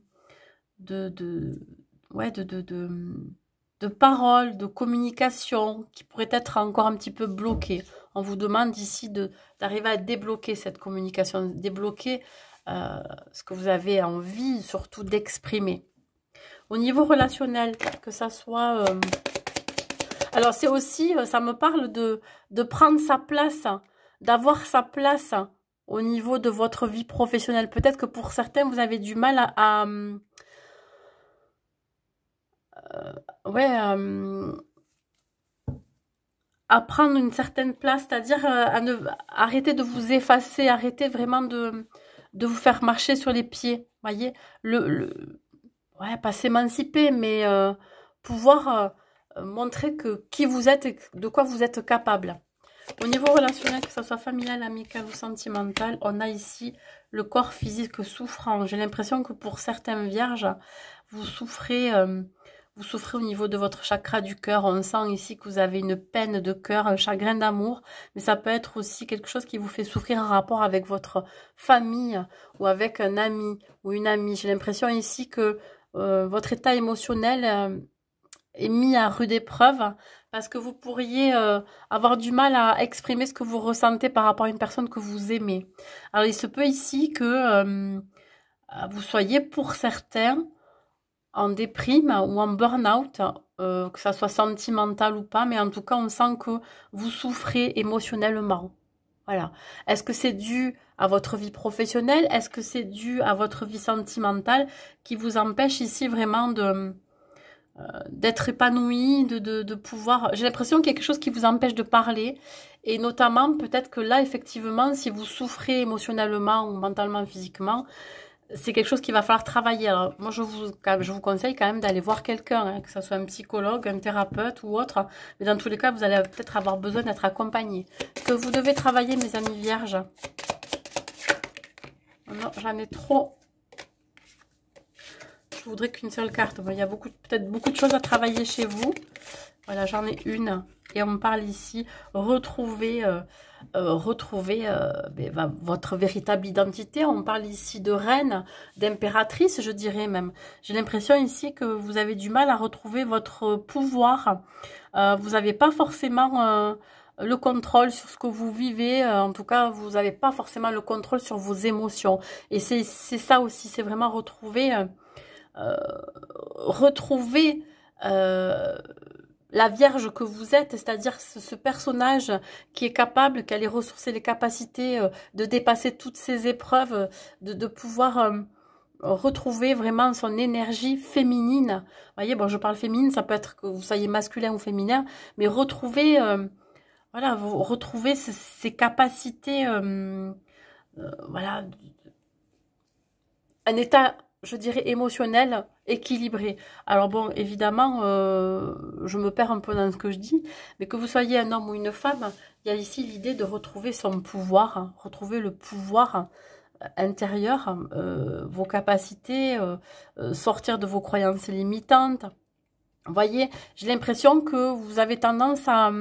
paroles, de communication qui pourrait être encore un petit peu bloquée. On vous demande ici d'arriver à débloquer cette communication, débloquer ce que vous avez envie surtout d'exprimer. Au niveau relationnel, que ça soit... Alors c'est aussi, ça me parle de prendre sa place, d'avoir sa place au niveau de votre vie professionnelle. Peut-être que pour certains, vous avez du mal à prendre une certaine place, c'est-à-dire arrêter de vous effacer, arrêter vraiment de vous faire marcher sur les pieds. Voyez, ouais, pas s'émanciper, mais pouvoir montrer que qui vous êtes et de quoi vous êtes capable. Au niveau relationnel, que ce soit familial, amical ou sentimental, on a ici le corps physique souffrant. J'ai l'impression que pour certaines vierges, vous souffrez au niveau de votre chakra du cœur. On sent ici que vous avez une peine de cœur, un chagrin d'amour, mais ça peut être aussi quelque chose qui vous fait souffrir en rapport avec votre famille ou avec un ami ou une amie. J'ai l'impression ici que votre état émotionnel est mis à rude épreuve parce que vous pourriez avoir du mal à exprimer ce que vous ressentez par rapport à une personne que vous aimez. Alors, il se peut ici que vous soyez, pour certains, en déprime ou en burn-out, que ça soit sentimental ou pas, mais en tout cas, on sent que vous souffrez émotionnellement. Voilà. Est-ce que c'est dû à votre vie professionnelle? Est-ce que c'est dû à votre vie sentimentale qui vous empêche ici vraiment d'être épanoui, de pouvoir... J'ai l'impression qu'il y a quelque chose qui vous empêche de parler. Et notamment, peut-être que là, effectivement, si vous souffrez émotionnellement ou mentalement, physiquement, c'est quelque chose qu'il va falloir travailler. Alors, moi, je vous conseille quand même d'aller voir quelqu'un, hein, que ce soit un psychologue, un thérapeute ou autre. Mais dans tous les cas, vous allez peut-être avoir besoin d'être accompagné. Ce que vous devez travailler, mes amis vierges. Non, j'en ai trop. Je voudrais qu'une seule carte. Bon, il y a peut-être beaucoup de choses à travailler chez vous. Voilà, j'en ai une. Et on me parle ici, retrouver votre véritable identité. On parle ici de reine, d'impératrice, je dirais même. J'ai l'impression ici que vous avez du mal à retrouver votre pouvoir. Vous n'avez pas forcément le contrôle sur ce que vous vivez. En tout cas, vous n'avez pas forcément le contrôle sur vos émotions. Et c'est ça aussi, c'est vraiment retrouver la vierge que vous êtes, c'est-à-dire ce personnage qui est capable, qui a les ressources et les capacités de dépasser toutes ces épreuves, de pouvoir retrouver vraiment son énergie féminine. Vous voyez, bon, je parle féminine, ça peut être que vous soyez masculin ou féminin, mais retrouver, voilà, vous retrouvez ces capacités, voilà, un état, je dirais, émotionnel équilibré. Alors bon, évidemment, je me perds un peu dans ce que je dis, mais que vous soyez un homme ou une femme, il y a ici l'idée de retrouver son pouvoir, hein, retrouver le pouvoir intérieur, vos capacités, sortir de vos croyances limitantes. Vous voyez, j'ai l'impression que vous avez tendance à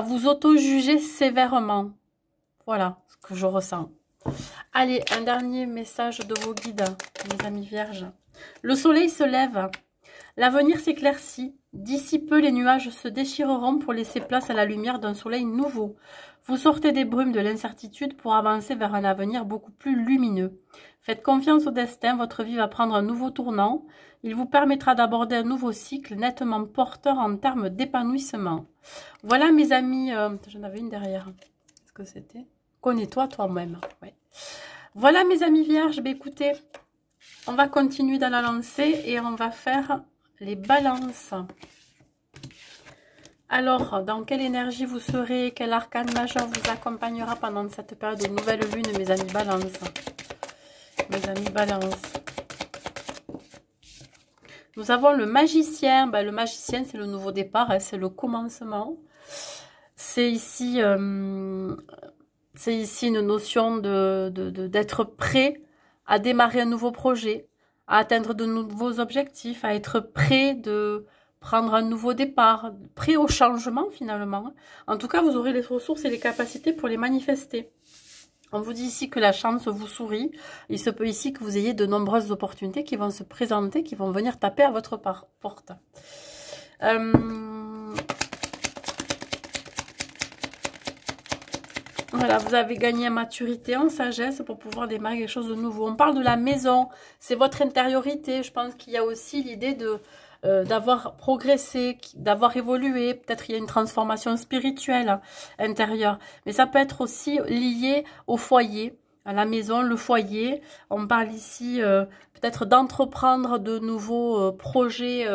vous auto-juger sévèrement. Voilà ce que je ressens. Allez, un dernier message de vos guides, mes amis vierges. Le soleil se lève, l'avenir s'éclaircit, d'ici peu les nuages se déchireront pour laisser place à la lumière d'un soleil nouveau. Vous sortez des brumes de l'incertitude pour avancer vers un avenir beaucoup plus lumineux. Faites confiance au destin, votre vie va prendre un nouveau tournant. Il vous permettra d'aborder un nouveau cycle nettement porteur en termes d'épanouissement. Voilà mes amis, j'en avais une derrière. Qu'est-ce que c'était? Connais-toi toi-même. Ouais. Voilà mes amis vierges, ben, écoutez, on va continuer dans la lancée et on va faire les balances. Alors, dans quelle énergie vous serez? Quel arcane majeur vous accompagnera pendant cette période de nouvelle lune, mes amis balance? Mes amis balance. Nous avons le magicien. Ben, le magicien, c'est le nouveau départ, hein, c'est le commencement. C'est ici... c'est ici une notion d'être prêt à démarrer un nouveau projet, à atteindre de nouveaux objectifs, à être prêt de prendre un nouveau départ, prêt au changement finalement. En tout cas, vous aurez les ressources et les capacités pour les manifester. On vous dit ici que la chance vous sourit. Il se peut ici que vous ayez de nombreuses opportunités qui vont se présenter, qui vont venir taper à votre porte. Voilà, vous avez gagné en maturité, en sagesse pour pouvoir démarrer quelque chose de nouveau. On parle de la maison, c'est votre intériorité. Je pense qu'il y a aussi l'idée d'avoir progressé, d'avoir évolué. Peut-être il y a une transformation spirituelle intérieure. Mais ça peut être aussi lié au foyer, la maison, le foyer. On parle ici peut-être d'entreprendre de nouveaux projets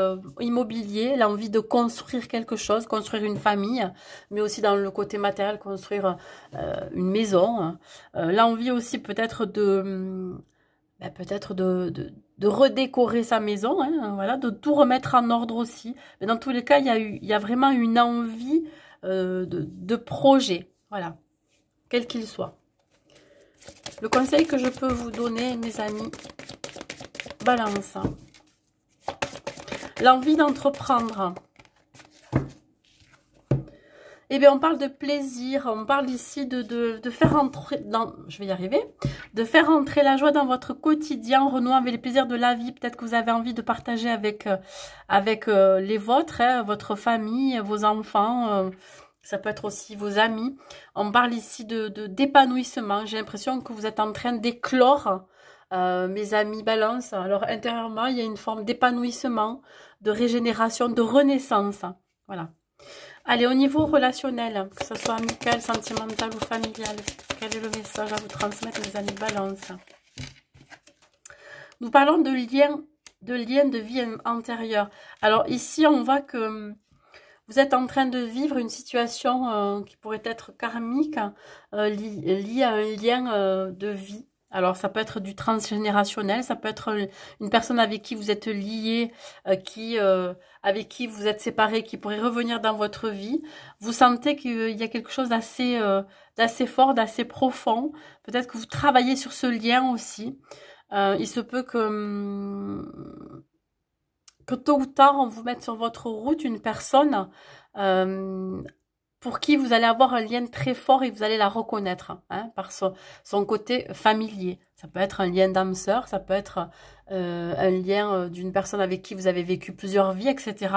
immobiliers, l'envie de construire quelque chose, construire une famille, mais aussi dans le côté matériel, construire une maison. L'envie aussi peut-être de redécorer sa maison, hein, voilà, de tout remettre en ordre aussi. Mais dans tous les cas, il y a vraiment une envie de projet, voilà, quel qu'il soit. Le conseil que je peux vous donner, mes amis, Balance. L'envie d'entreprendre. Eh bien, on parle de plaisir, on parle ici de faire entrer, je vais y arriver, de faire entrer la joie dans votre quotidien, renouant avec les plaisirs de la vie. Peut-être que vous avez envie de partager avec les vôtres, hein, votre famille, vos enfants, ça peut être aussi vos amis. On parle ici d'épanouissement. J'ai l'impression que vous êtes en train d'éclore, mes amis Balance. Alors, intérieurement, il y a une forme d'épanouissement, de régénération, de renaissance. Voilà. Allez, au niveau relationnel, que ce soit amical, sentimental ou familial, quel est le message à vous transmettre, mes amis Balance? Nous parlons de liens de vie antérieure. Alors ici, on voit que vous êtes en train de vivre une situation qui pourrait être karmique, liée à un lien de vie. Alors, ça peut être du transgénérationnel, ça peut être une personne avec qui vous êtes lié, avec qui vous êtes séparé, qui pourrait revenir dans votre vie. Vous sentez qu'il y a quelque chose d'assez fort, d'assez profond. Peut-être que vous travaillez sur ce lien aussi. Il se peut que tôt ou tard, on vous mette sur votre route une personne pour qui vous allez avoir un lien très fort et vous allez la reconnaître, hein, par son côté familier. Ça peut être un lien d'âme sœur, ça peut être un lien d'une personne avec qui vous avez vécu plusieurs vies, etc.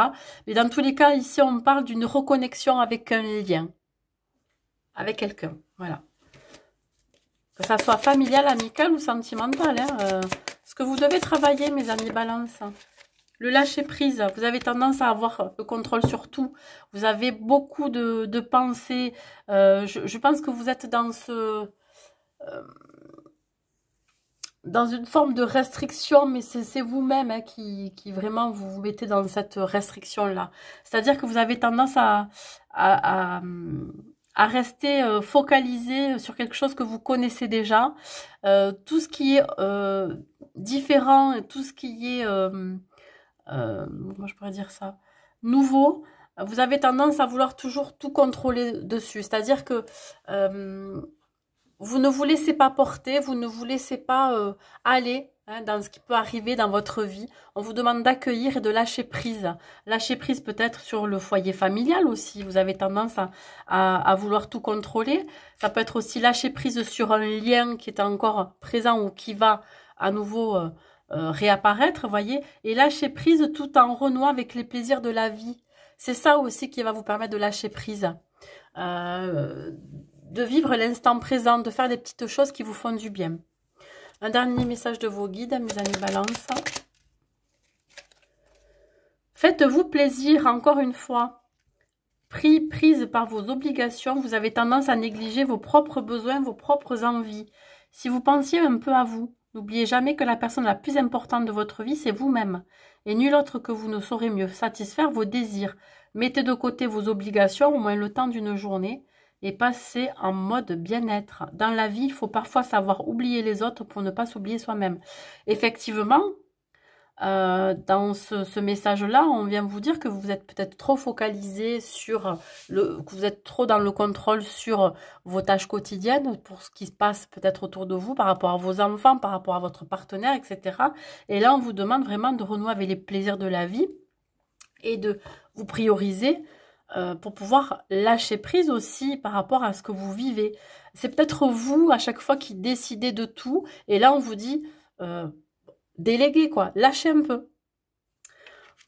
Mais dans tous les cas, ici, on parle d'une reconnexion avec un lien, avec quelqu'un, voilà. Que ça soit familial, amical ou sentimental, hein, ce que vous devez travailler, mes amis Balance. Le lâcher prise, vous avez tendance à avoir le contrôle sur tout. Vous avez beaucoup de pensées. Je pense que vous êtes dans une forme de restriction, mais c'est vous-même, hein, qui vraiment vous mettez dans cette restriction-là. C'est-à-dire que vous avez tendance à rester focalisé sur quelque chose que vous connaissez déjà. Tout ce qui est différent, tout ce qui est... comment je pourrais dire ça, nouveau, vous avez tendance à vouloir toujours tout contrôler dessus. C'est-à-dire que vous ne vous laissez pas porter, vous ne vous laissez pas aller, hein, dans ce qui peut arriver dans votre vie. On vous demande d'accueillir et de lâcher prise. Lâcher prise peut-être sur le foyer familial aussi. Vous avez tendance à vouloir tout contrôler. Ça peut être aussi lâcher prise sur un lien qui est encore présent ou qui va à nouveau... réapparaître, voyez, et lâcher prise tout en renouant avec les plaisirs de la vie. C'est ça aussi qui va vous permettre de lâcher prise, de vivre l'instant présent, de faire des petites choses qui vous font du bien. Un dernier message de vos guides, mes amis Balance. Faites-vous plaisir, encore une fois. Prise par vos obligations, vous avez tendance à négliger vos propres besoins, vos propres envies. Si vous pensiez un peu à vous, n'oubliez jamais que la personne la plus importante de votre vie, c'est vous-même. Et nul autre que vous ne saurez mieux satisfaire vos désirs. Mettez de côté vos obligations, au moins le temps d'une journée, et passez en mode bien-être. Dans la vie, il faut parfois savoir oublier les autres pour ne pas s'oublier soi-même. Effectivement, dans ce message-là, on vient vous dire que vous êtes peut-être trop focalisé sur que vous êtes trop dans le contrôle sur vos tâches quotidiennes, pour ce qui se passe peut-être autour de vous, par rapport à vos enfants, par rapport à votre partenaire, etc. Et là, on vous demande vraiment de renouer avec les plaisirs de la vie et de vous prioriser pour pouvoir lâcher prise aussi par rapport à ce que vous vivez. C'est peut-être vous, à chaque fois, qui décidez de tout. Et là, on vous dit... déléguer, quoi, lâchez un peu.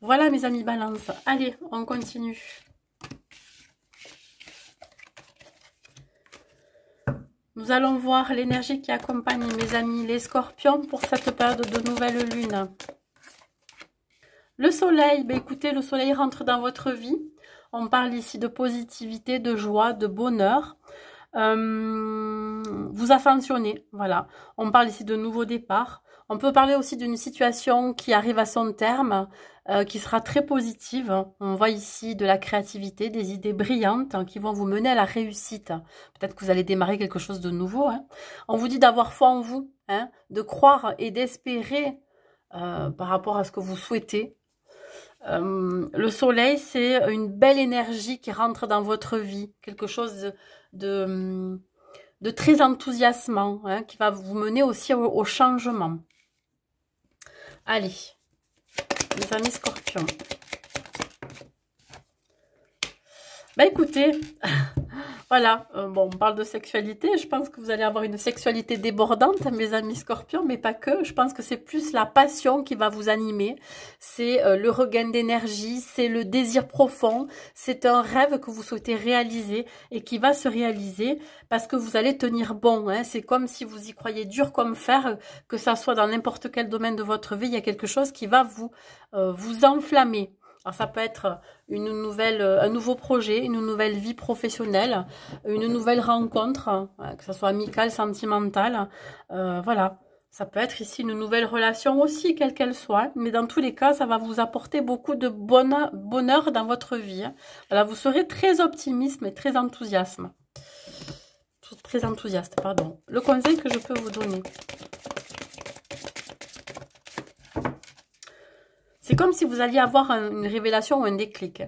Voilà, mes amis Balance. Allez, on continue. Nous allons voir l'énergie qui accompagne, mes amis, les scorpions pour cette période de nouvelle lune. Le soleil, ben écoutez, le soleil rentre dans votre vie. On parle ici de positivité, de joie, de bonheur. vous ascensionner, voilà. On parle ici de nouveau départ. On peut parler aussi d'une situation qui arrive à son terme, qui sera très positive. On voit ici de la créativité, des idées brillantes qui vont vous mener à la réussite. Peut-être que vous allez démarrer quelque chose de nouveau. On vous dit d'avoir foi en vous, de croire et d'espérer par rapport à ce que vous souhaitez. Le soleil, c'est une belle énergie qui rentre dans votre vie, quelque chose de très enthousiasmant, qui va vous mener aussi au changement. Allez, mes amis scorpions. Ben écoutez, voilà, bon, on parle de sexualité, je pense que vous allez avoir une sexualité débordante, mes amis scorpions, mais pas que, je pense que c'est plus la passion qui va vous animer, c'est le regain d'énergie, c'est le désir profond, c'est un rêve que vous souhaitez réaliser et qui va se réaliser parce que vous allez tenir bon, c'est comme si vous y croyez dur comme fer, que ça soit dans n'importe quel domaine de votre vie, il y a quelque chose qui va vous enflammer. Alors ça peut être un nouveau projet, une nouvelle vie professionnelle, une nouvelle rencontre, que ce soit amicale, sentimentale, voilà. Ça peut être ici une nouvelle relation aussi, quelle qu'elle soit, mais dans tous les cas, ça va vous apporter beaucoup de bonheur dans votre vie. Voilà, vous serez très optimiste et très enthousiaste. Très enthousiaste, pardon. Le conseil que je peux vous donner. C'est comme si vous alliez avoir une révélation ou un déclic.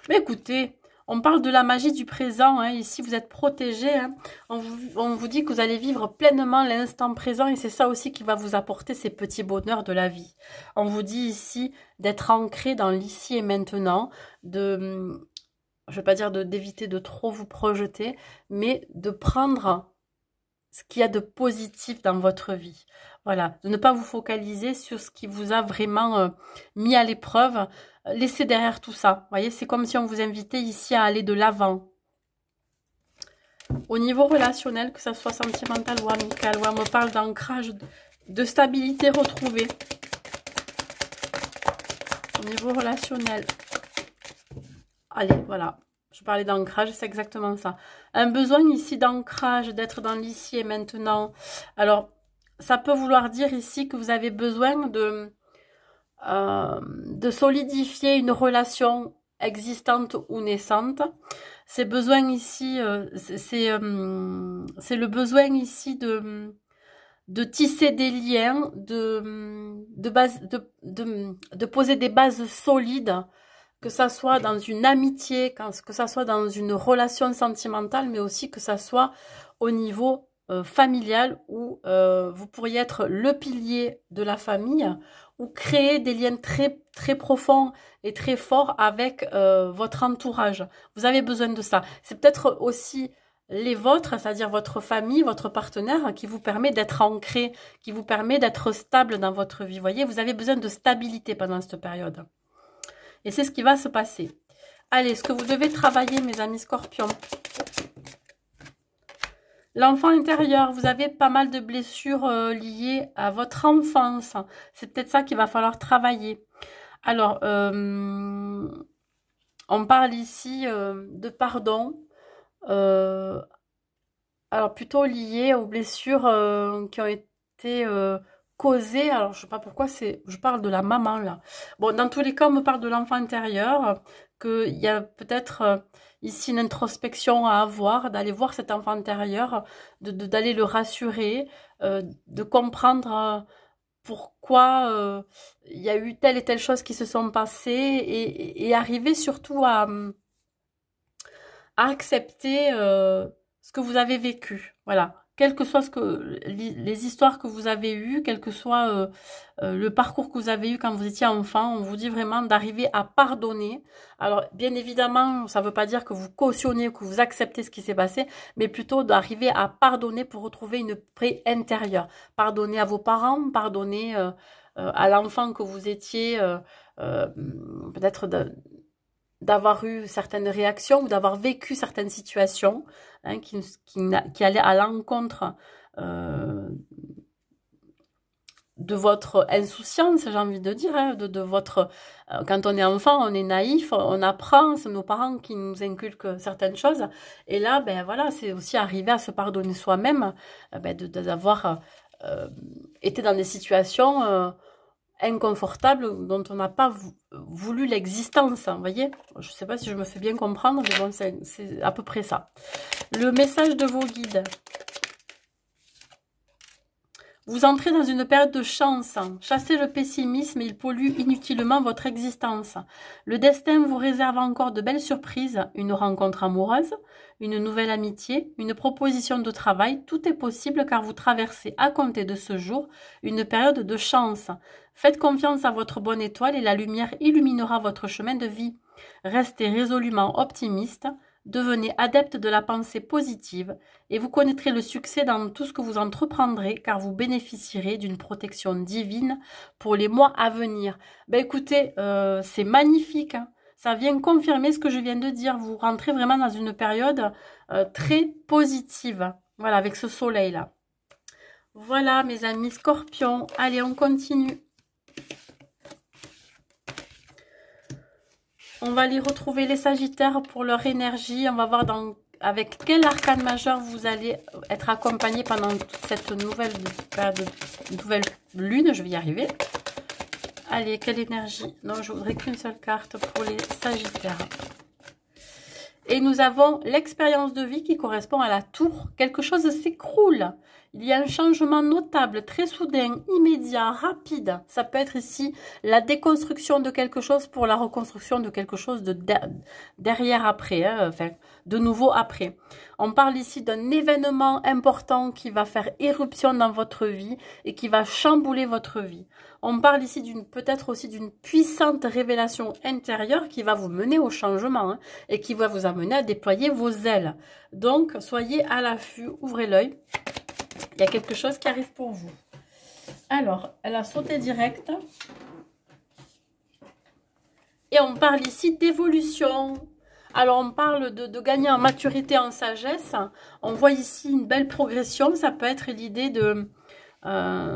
Mais écoutez, on parle de la magie du présent. Ici, vous êtes protégé. On vous dit que vous allez vivre pleinement l'instant présent. Et c'est ça aussi qui va vous apporter ces petits bonheurs de la vie. On vous dit ici d'être ancré dans l'ici et maintenant. Je ne vais pas dire d'éviter de trop vous projeter, mais de prendre ce qu'il y a de positif dans votre vie. Voilà, de ne pas vous focaliser sur ce qui vous a vraiment mis à l'épreuve. Laissez derrière tout ça. Vous voyez, c'est comme si on vous invitait ici à aller de l'avant. Au niveau relationnel, que ça soit sentimental ou amical, on me parle d'ancrage, de stabilité retrouvée. Au niveau relationnel. Allez, voilà. Je parlais d'ancrage, c'est exactement ça. Un besoin ici d'ancrage, d'être dans l'ici et maintenant. Alors, ça peut vouloir dire ici que vous avez besoin de solidifier une relation existante ou naissante. Ces besoins ici, c'est le besoin ici de tisser des liens, de poser des bases solides, que ça soit dans une amitié, que ça soit dans une relation sentimentale, mais aussi que ça soit au niveau familial où vous pourriez être le pilier de la famille ou créer des liens très, très profonds et très forts avec votre entourage. Vous avez besoin de ça. C'est peut-être aussi les vôtres, c'est-à-dire votre famille, votre partenaire, qui vous permet d'être ancré, qui vous permet d'être stable dans votre vie. Vous voyez, vous avez besoin de stabilité pendant cette période. Et c'est ce qui va se passer. Allez, ce que vous devez travailler, mes amis scorpions. L'enfant intérieur, vous avez pas mal de blessures liées à votre enfance. C'est peut-être ça qu'il va falloir travailler. Alors, on parle ici de pardon. Alors, plutôt liées aux blessures qui ont été causées. Alors, je ne sais pas pourquoi je parle de la maman, là. Bon, dans tous les cas, on me parle de l'enfant intérieur, qu'il y a peut-être ici une introspection à avoir, d'aller voir cet enfant intérieur, d'aller le rassurer, de comprendre pourquoi il y a eu telle et telle chose qui se sont passées et arriver surtout à accepter ce que vous avez vécu. Voilà. Quel que soit les histoires que vous avez eues, quel que soit le parcours que vous avez eu quand vous étiez enfant, on vous dit vraiment d'arriver à pardonner. Alors, bien évidemment, ça ne veut pas dire que vous cautionnez, que vous acceptez ce qui s'est passé, mais plutôt d'arriver à pardonner pour retrouver une paix intérieure. Pardonner à vos parents, pardonner à l'enfant que vous étiez, peut-être d'avoir eu certaines réactions ou d'avoir vécu certaines situations qui allaient à l'encontre de votre insouciance, j'ai envie de dire, hein, de votre... quand on est enfant, on est naïf, on apprend, c'est nos parents qui nous inculquent certaines choses. Et là, ben voilà, c'est aussi arriver à se pardonner soi-même, d'avoir été dans des situations inconfortables dont on n'a pas voulu l'existence, vous voyez. Je ne sais pas si je me fais bien comprendre, mais bon, c'est à peu près ça. Le message de vos guides. Vous entrez dans une période de chance. Chassez le pessimisme, il pollue inutilement votre existence. Le destin vous réserve encore de belles surprises, une rencontre amoureuse, une nouvelle amitié, une proposition de travail. Tout est possible car vous traversez à compter de ce jour une période de chance. Faites confiance à votre bonne étoile et la lumière illuminera votre chemin de vie. Restez résolument optimiste. Devenez adepte de la pensée positive et vous connaîtrez le succès dans tout ce que vous entreprendrez car vous bénéficierez d'une protection divine pour les mois à venir. Ben écoutez, c'est magnifique, hein. Ça vient confirmer ce que je viens de dire. Vous rentrez vraiment dans une période très positive. Voilà, avec ce soleil-là. Voilà, mes amis scorpions. Allez, on continue. On va aller retrouver les sagittaires pour leur énergie. On va voir avec quel arcane majeur vous allez être accompagné pendant toute cette nouvelle lune. Je vais y arriver. Allez, quelle énergie? Non, je voudrais qu'une seule carte pour les sagittaires. Et nous avons l'expérience de vie qui correspond à la tour. Quelque chose s'écroule. Il y a un changement notable, très soudain, immédiat, rapide. Ça peut être ici la déconstruction de quelque chose pour la reconstruction de quelque chose de derrière après, hein, enfin, de nouveau après. On parle ici d'un événement important qui va faire éruption dans votre vie et qui va chambouler votre vie. On parle ici peut-être aussi d'une puissante révélation intérieure qui va vous mener au changement, hein, et qui va vous amener à déployer vos ailes. Donc, soyez à l'affût, ouvrez l'œil. Il y a quelque chose qui arrive pour vous. Alors, elle a sauté direct. Et on parle ici d'évolution. Alors, on parle de gagner en maturité, en sagesse. On voit ici une belle progression. Ça peut être l'idée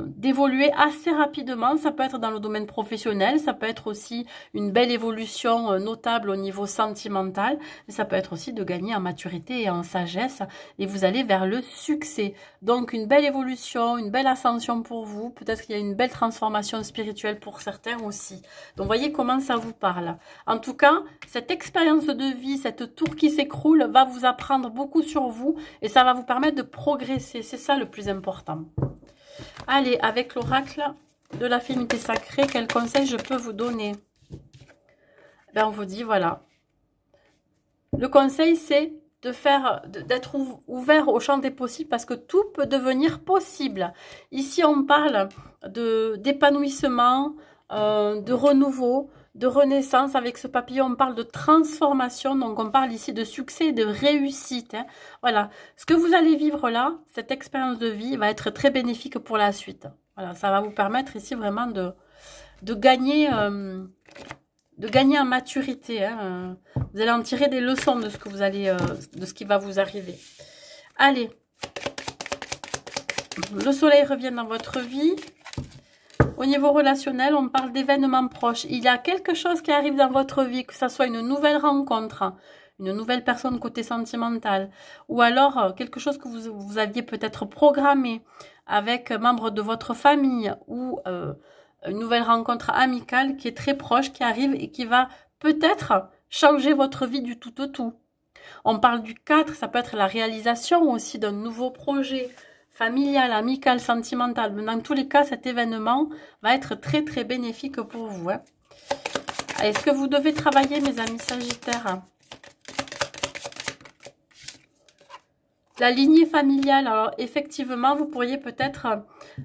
d'évoluer assez rapidement. Ça peut être dans le domaine professionnel, ça peut être aussi une belle évolution notable au niveau sentimental, mais ça peut être aussi de gagner en maturité et en sagesse, et vous allez vers le succès. Donc une belle évolution, une belle ascension pour vous, peut-être qu'il y a une belle transformation spirituelle pour certains aussi. Donc voyez comment ça vous parle. En tout cas, cette expérience de vie, cette tour qui s'écroule va vous apprendre beaucoup sur vous, et ça va vous permettre de progresser, c'est ça le plus important. Allez, avec l'oracle de l'affinité sacrée, quel conseil je peux vous donner? Ben, on vous dit, voilà. Le conseil, c'est d'être ouvert au champ des possibles parce que tout peut devenir possible. Ici, on parle d'épanouissement, de renouveau, de renaissance. Avec ce papillon, on parle de transformation. Donc, on parle ici de succès et de réussite, hein. Voilà. Ce que vous allez vivre là, cette expérience de vie, va être très bénéfique pour la suite. Voilà. Ça va vous permettre ici vraiment de gagner en maturité, hein. Vous allez en tirer des leçons de ce que vous allez, de ce qui va vous arriver. Allez. Le soleil revient dans votre vie. Au niveau relationnel, on parle d'événements proches. Il y a quelque chose qui arrive dans votre vie, que ce soit une nouvelle rencontre, une nouvelle personne côté sentimental, ou alors quelque chose que vous aviez peut-être programmé avec un membre de votre famille, ou une nouvelle rencontre amicale qui est très proche, qui arrive et qui va peut-être changer votre vie du tout au tout. On parle du 4, ça peut être la réalisation aussi d'un nouveau projet, familial, amical, sentimental. Mais dans tous les cas, cet événement va être très très bénéfique pour vous, hein. Est-ce que vous devez travailler, mes amis sagittaires? La lignée familiale, alors effectivement, vous pourriez peut-être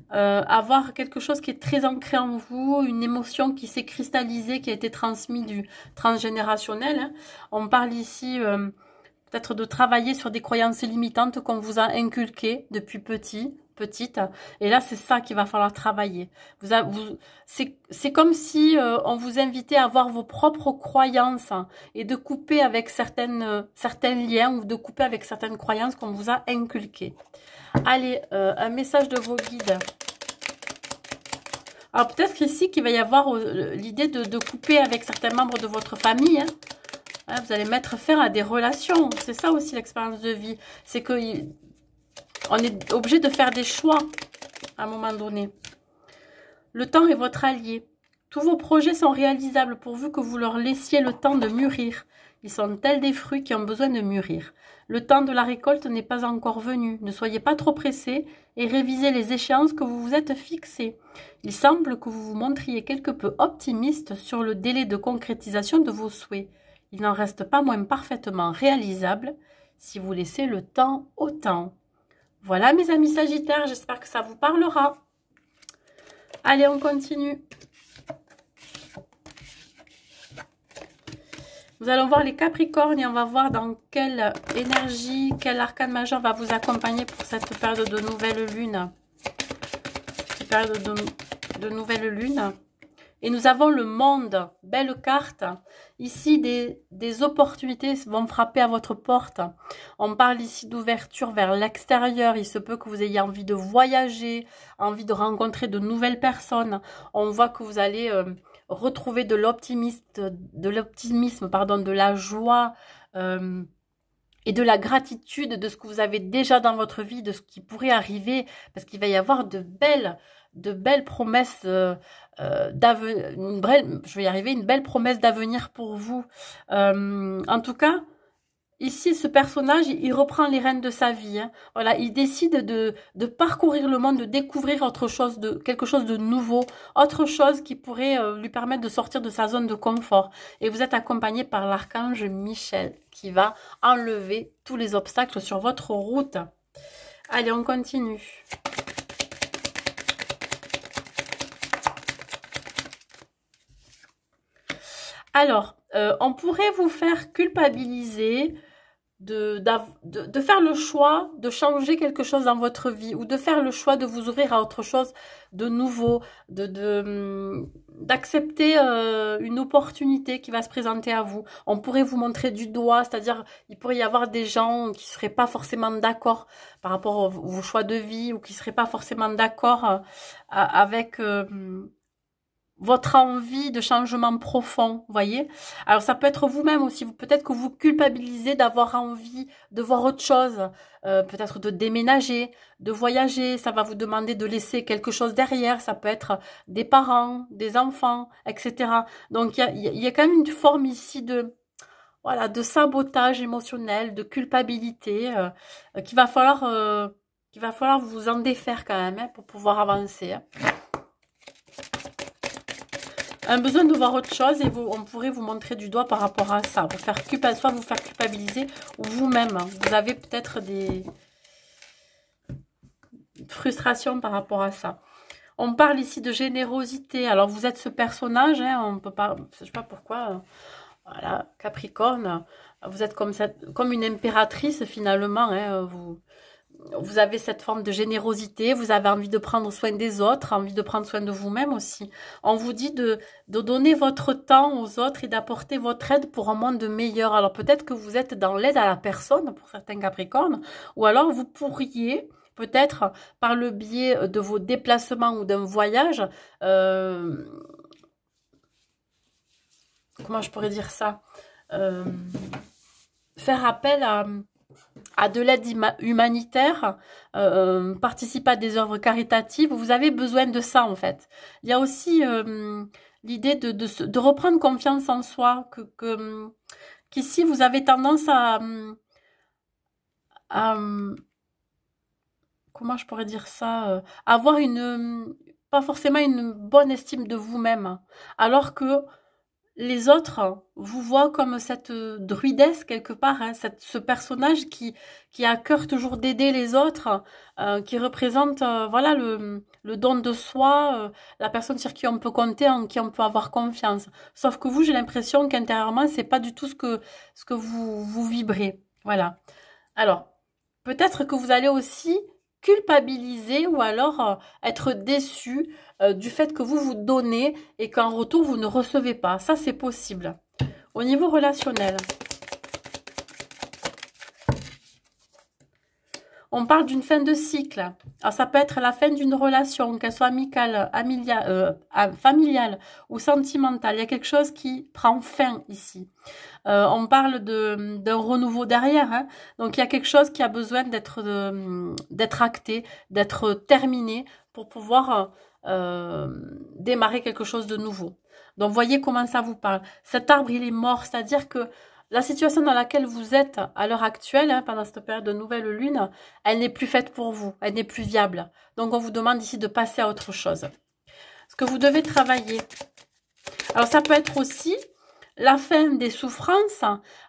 avoir quelque chose qui est très ancré en vous, une émotion qui s'est cristallisée, qui a été transmise du transgénérationnel, hein. On parle ici peut-être de travailler sur des croyances limitantes qu'on vous a inculquées depuis petite. Et là, c'est ça qu'il va falloir travailler. C'est comme si on vous invitait à avoir vos propres croyances et de couper avec certains liens ou de couper avec certaines croyances qu'on vous a inculquées. Allez, un message de vos guides. Alors peut-être qu'ici, qu'il va y avoir l'idée de couper avec certains membres de votre famille. Hein. Hein, vous allez mettre fin à des relations. C'est ça aussi l'expérience de vie. C'est que on est obligé de faire des choix à un moment donné. Le temps est votre allié. Tous vos projets sont réalisables pourvu que vous leur laissiez le temps de mûrir. Ils sont tels des fruits qui ont besoin de mûrir. Le temps de la récolte n'est pas encore venu. Ne soyez pas trop pressés et révisez les échéances que vous vous êtes fixées. Il semble que vous vous montriez quelque peu optimiste sur le délai de concrétisation de vos souhaits. Il n'en reste pas moins parfaitement réalisable si vous laissez le temps au temps. Voilà mes amis Sagittaires, j'espère que ça vous parlera. Allez, on continue. Nous allons voir les Capricornes et on va voir dans quelle énergie, quel arcane majeur va vous accompagner pour cette période de nouvelle lune. Cette période de nouvelle lune. Et nous avons le monde, belle carte. Ici, des opportunités vont frapper à votre porte. On parle ici d'ouverture vers l'extérieur. Il se peut que vous ayez envie de voyager, envie de rencontrer de nouvelles personnes. On voit que vous allez retrouver de l'optimisme, de la joie et de la gratitude de ce que vous avez déjà dans votre vie, de ce qui pourrait arriver, parce qu'il va y avoir de belles promesses d'avenir, une belle promesse d'avenir pour vous. En tout cas, ici, ce personnage, il reprend les rênes de sa vie. Hein. Voilà, il décide de parcourir le monde, de découvrir quelque chose de nouveau, autre chose qui pourrait lui permettre de sortir de sa zone de confort. Et vous êtes accompagné par l'archange Michel, qui va enlever tous les obstacles sur votre route. Allez, on continue. Alors, on pourrait vous faire culpabiliser de faire le choix de changer quelque chose dans votre vie ou de faire le choix de vous ouvrir à autre chose de nouveau, d'accepter une opportunité qui va se présenter à vous. On pourrait vous montrer du doigt, c'est-à-dire il pourrait y avoir des gens qui seraient pas forcément d'accord par rapport à vos choix de vie ou qui seraient pas forcément d'accord avec votre envie de changement profond, voyez. Alors ça peut être vous-même aussi, peut-être que vous culpabilisez d'avoir envie de voir autre chose, peut-être de déménager, de voyager, ça va vous demander de laisser quelque chose derrière, ça peut être des parents, des enfants, etc. Donc il y a quand même une forme ici voilà, de sabotage émotionnel, de culpabilité, qu'il va falloir vous en défaire quand même hein, pour pouvoir avancer. Hein. Un besoin de voir autre chose et on pourrait vous montrer du doigt par rapport à ça. Soit vous faire culpabiliser ou vous-même. Hein. Vous avez peut-être des frustrations par rapport à ça. On parle ici de générosité. Alors vous êtes ce personnage, hein, on peut pas, je sais pas pourquoi. Voilà, Capricorne, vous êtes comme une impératrice finalement. Hein, vous avez cette forme de générosité, vous avez envie de prendre soin des autres, envie de prendre soin de vous-même aussi. On vous dit de donner votre temps aux autres et d'apporter votre aide pour un monde meilleur. Alors peut-être que vous êtes dans l'aide à la personne pour certains Capricornes, ou alors vous pourriez peut-être par le biais de vos déplacements ou d'un voyage, comment je pourrais dire ça, faire appel à de l'aide humanitaire, participer à des œuvres caritatives, vous avez besoin de ça en fait. Il y a aussi l'idée de reprendre confiance en soi, qu'ici vous avez tendance à comment je pourrais dire ça, avoir pas forcément une bonne estime de vous-même, alors que les autres vous voient comme cette druidesse quelque part, hein, ce personnage qui a à cœur toujours d'aider les autres, qui représente voilà le don de soi, la personne sur qui on peut compter, en qui on peut avoir confiance. Sauf que vous, j'ai l'impression qu'intérieurement, c'est pas du tout ce que vous vibrez. Voilà. Alors, peut-être que vous allez aussi culpabiliser ou alors être déçu du fait que vous donnez et qu'en retour, vous ne recevez pas. Ça, c'est possible. Au niveau relationnel, On parle d'une fin de cycle. Alors, ça peut être la fin d'une relation, qu'elle soit amicale, familiale ou sentimentale. Il y a quelque chose qui prend fin ici. On parle d'un renouveau derrière. Hein. Donc, il y a quelque chose qui a besoin d'être acté, d'être terminé pour pouvoir démarrer quelque chose de nouveau. Donc, voyez comment ça vous parle. Cet arbre, il est mort. C'est-à-dire que la situation dans laquelle vous êtes à l'heure actuelle, hein, pendant cette période de nouvelle lune, elle n'est plus faite pour vous. Elle n'est plus viable. Donc, on vous demande ici de passer à autre chose. Ce que vous devez travailler. Alors, ça peut être aussi la fin des souffrances,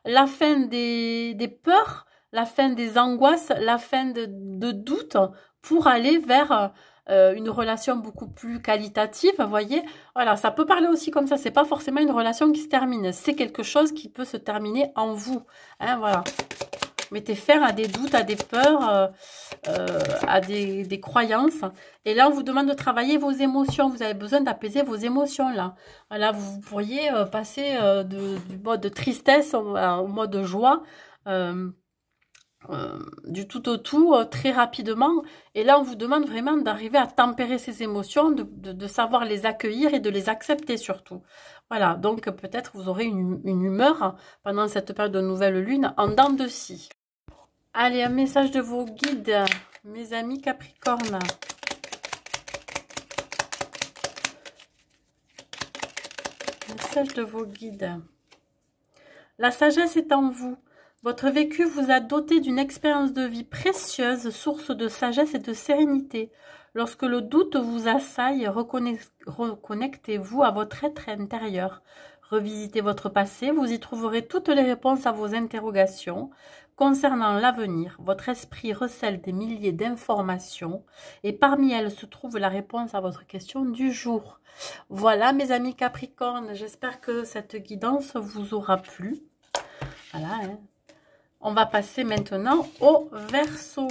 la fin des peurs, la fin des angoisses, la fin de doutes pour aller vers une relation beaucoup plus qualitative, vous voyez. Voilà, ça peut parler aussi comme ça. C'est pas forcément une relation qui se termine. C'est quelque chose qui peut se terminer en vous. Hein, voilà. Mettez fin à des doutes, à des peurs, à des croyances. Et là, on vous demande de travailler vos émotions. Vous avez besoin d'apaiser vos émotions, là. Là, vous pourriez passer du mode tristesse au mode joie. Du tout au tout très rapidement, et là on vous demande vraiment d'arriver à tempérer ces émotions, de savoir les accueillir et de les accepter surtout. Voilà, donc peut-être vous aurez une humeur pendant cette période de nouvelle lune en dents de scie. Allez, un message de vos guides, mes amis Capricorne. Message de vos guides. La sagesse est en vous. Votre vécu vous a doté d'une expérience de vie précieuse, source de sagesse et de sérénité. Lorsque le doute vous assaille, reconnectez-vous à votre être intérieur. Revisitez votre passé, vous y trouverez toutes les réponses à vos interrogations. Concernant l'avenir, votre esprit recèle des milliers d'informations et parmi elles se trouve la réponse à votre question du jour. Voilà mes amis Capricorne, j'espère que cette guidance vous aura plu. Voilà, hein. On va passer maintenant au Verseau.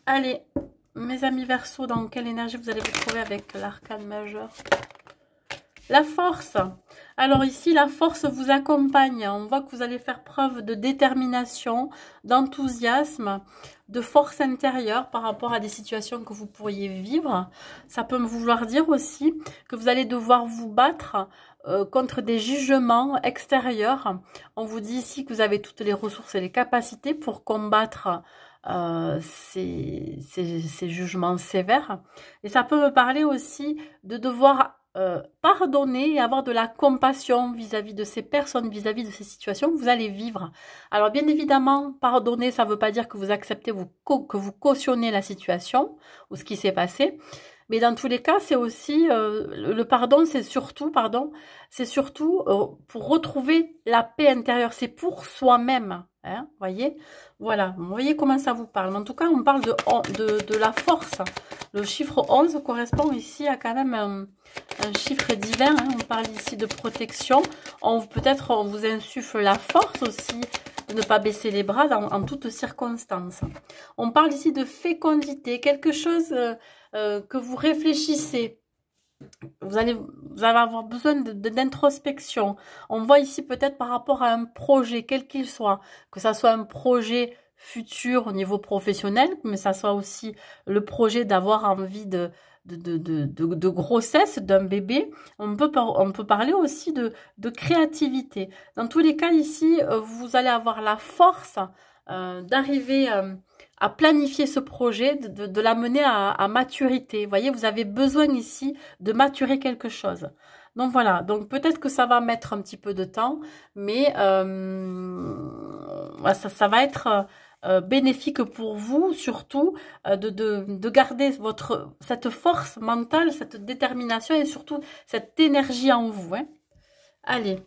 Allez, mes amis Verseau, dans quelle énergie vous allez vous trouver avec l'arcane majeur? La force. Alors ici, la force vous accompagne. On voit que vous allez faire preuve de détermination, d'enthousiasme, de force intérieure par rapport à des situations que vous pourriez vivre. Ça peut vouloir dire aussi que vous allez devoir vous battre contre des jugements extérieurs. On vous dit ici que vous avez toutes les ressources et les capacités pour combattre ces jugements sévères. Et ça peut me parler aussi de devoir pardonner et avoir de la compassion vis-à-vis de ces personnes, vis-à-vis de ces situations que vous allez vivre. Alors bien évidemment, pardonner, ça ne veut pas dire que vous acceptez, que vous cautionnez la situation ou ce qui s'est passé. Mais dans tous les cas, c'est aussi, le pardon, c'est surtout pour retrouver la paix intérieure. C'est pour soi-même, hein, voyez. Voilà, vous voyez comment ça vous parle. Mais en tout cas, on parle de la force. Le chiffre 11 correspond ici à quand même un chiffre divin. Hein. On parle ici de protection. Peut-être on vous insuffle la force aussi de ne pas baisser les bras en toutes circonstances. On parle ici de fécondité, quelque chose que vous réfléchissez. Vous allez avoir besoin d'introspection. On voit ici peut-être par rapport à un projet, quel qu'il soit, que ça soit un projet futur au niveau professionnel, mais ça soit aussi le projet d'avoir envie de grossesse d'un bébé. On peut parler aussi de créativité. Dans tous les cas ici, vous allez avoir la force d'arriver à planifier ce projet, de l'amener à maturité. Vous voyez, vous avez besoin ici de maturer quelque chose. Donc voilà, donc peut-être que ça va mettre un petit peu de temps, mais ça va être bénéfique pour vous, surtout de garder cette force mentale, cette détermination et surtout cette énergie en vous. Hein. Allez,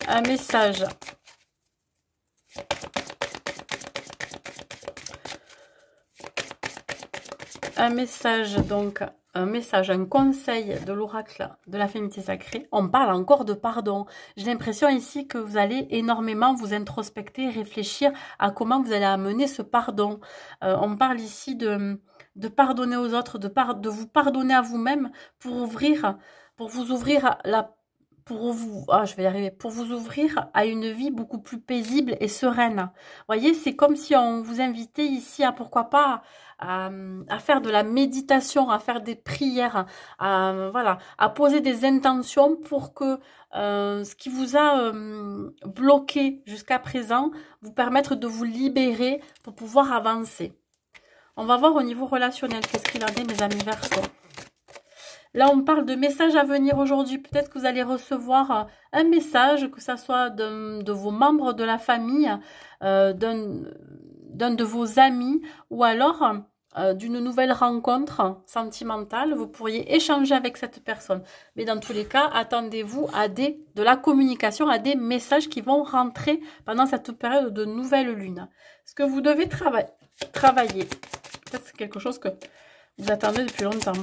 un message. Un message, donc, un conseil de l'oracle de la féminité sacrée. On parle encore de pardon. J'ai l'impression ici que vous allez énormément vous introspecter, réfléchir à comment vous allez amener ce pardon. On parle ici de pardonner aux autres, de vous pardonner à vous-même pour vous ouvrir pour vous, je vais y arriver, pour vous ouvrir à une vie beaucoup plus paisible et sereine. Vous voyez, c'est comme si on vous invitait ici à, pourquoi pas, à faire de la méditation, à faire des prières, voilà, à poser des intentions pour que ce qui vous a bloqué jusqu'à présent vous permette de vous libérer pour pouvoir avancer. On va voir au niveau relationnel qu'est-ce qu'il en est, mes amis Verseaux. Là, on parle de messages à venir aujourd'hui. Peut-être que vous allez recevoir un message, que ce soit de vos membres de la famille, d'un de vos amis, ou alors d'une nouvelle rencontre sentimentale. Vous pourriez échanger avec cette personne. Mais dans tous les cas, attendez-vous à de la communication, à des messages qui vont rentrer pendant cette période de nouvelle lune. Ce que vous devez travailler, peut-être c'est quelque chose que vous attendez depuis longtemps.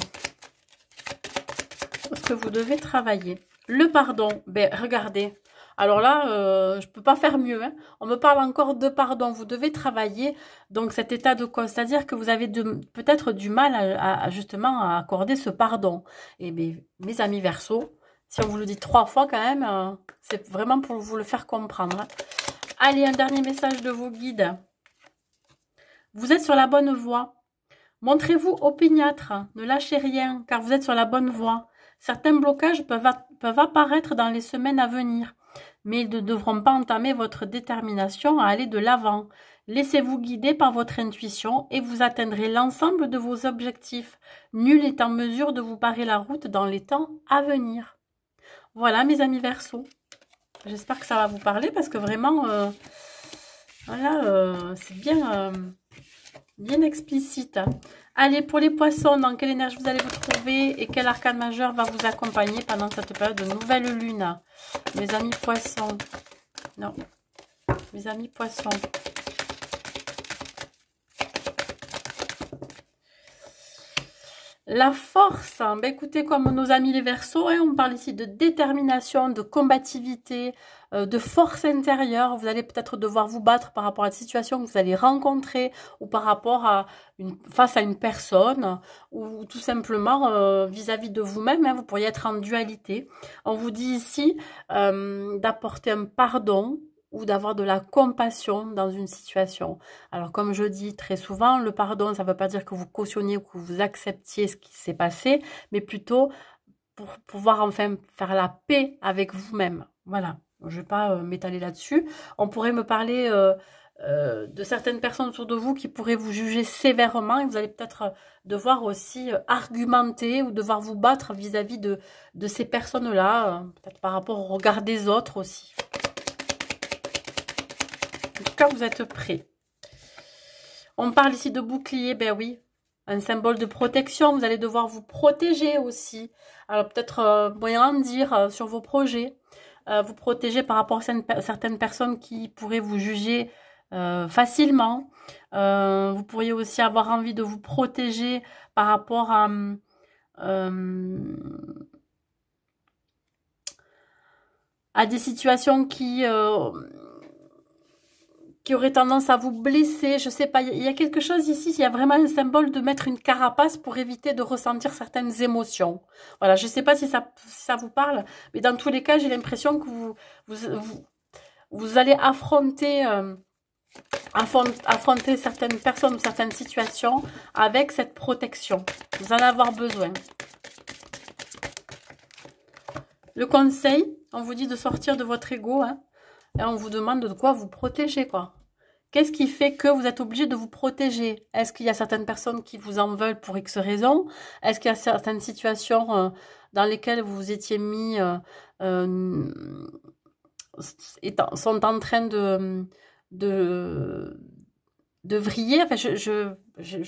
Ce que vous devez travailler. Le pardon, ben regardez. Alors là, je peux pas faire mieux. Hein. On me parle encore de pardon. Vous devez travailler donc cet état de cause. C'est-à-dire que vous avez peut-être du mal justement à accorder ce pardon. Et bien, mes amis Verseaux, si on vous le dit 3 fois quand même, c'est vraiment pour vous le faire comprendre. Hein. Allez, un dernier message de vos guides. Vous êtes sur la bonne voie. Montrez-vous opiniâtre. Ne lâchez rien car vous êtes sur la bonne voie. Certains blocages peuvent apparaître dans les semaines à venir, mais ils ne devront pas entamer votre détermination à aller de l'avant. Laissez-vous guider par votre intuition et vous atteindrez l'ensemble de vos objectifs. Nul n'est en mesure de vous barrer la route dans les temps à venir. Voilà, mes amis Verseaux. J'espère que ça va vous parler parce que vraiment, voilà, c'est bien explicite. Allez, pour les poissons, dans quelle énergie vous allez vous trouver et quel arcane majeur va vous accompagner pendant cette période de nouvelle lune? Mes amis poissons. Non. Mes amis poissons. La force, ben écoutez, comme nos amis les Verseaux, hein, on parle ici de détermination, de combativité, de force intérieure. Vous allez peut-être devoir vous battre par rapport à la situation que vous allez rencontrer ou par rapport à face à une personne ou tout simplement vis-à-vis de vous-même. Hein, vous pourriez être en dualité. On vous dit ici d'apporter un pardon ou d'avoir de la compassion dans une situation. Alors, comme je dis très souvent, le pardon, ça ne veut pas dire que vous cautionniez ou que vous acceptiez ce qui s'est passé, mais plutôt pour pouvoir enfin faire la paix avec vous-même. Voilà, je ne vais pas m'étaler là-dessus. On pourrait me parler de certaines personnes autour de vous qui pourraient vous juger sévèrement et vous allez peut-être devoir aussi argumenter ou devoir vous battre vis-à-vis de ces personnes-là, peut-être par rapport au regard des autres aussi. En tout cas, vous êtes prêts. On parle ici de bouclier, ben oui, un symbole de protection. Vous allez devoir vous protéger aussi. Alors peut-être moyen en dire sur vos projets. Vous protéger par rapport à certaines personnes qui pourraient vous juger facilement. Vous pourriez aussi avoir envie de vous protéger par rapport à des situations qui aurait tendance à vous blesser, je sais pas, il y a quelque chose ici, il y a vraiment un symbole de mettre une carapace pour éviter de ressentir certaines émotions. Voilà, je sais pas si ça vous parle, mais dans tous les cas, j'ai l'impression que vous allez affronter certaines personnes ou certaines situations avec cette protection. Vous en avez besoin. Le conseil, on vous dit de sortir de votre ego, hein, et on vous demande de quoi vous protéger, quoi. Qu'est-ce qui fait que vous êtes obligé de vous protéger? Est-ce qu'il y a certaines personnes qui vous en veulent pour X raisons? Est-ce qu'il y a certaines situations dans lesquelles vous vous étiez mis sont en train de vriller? Enfin, je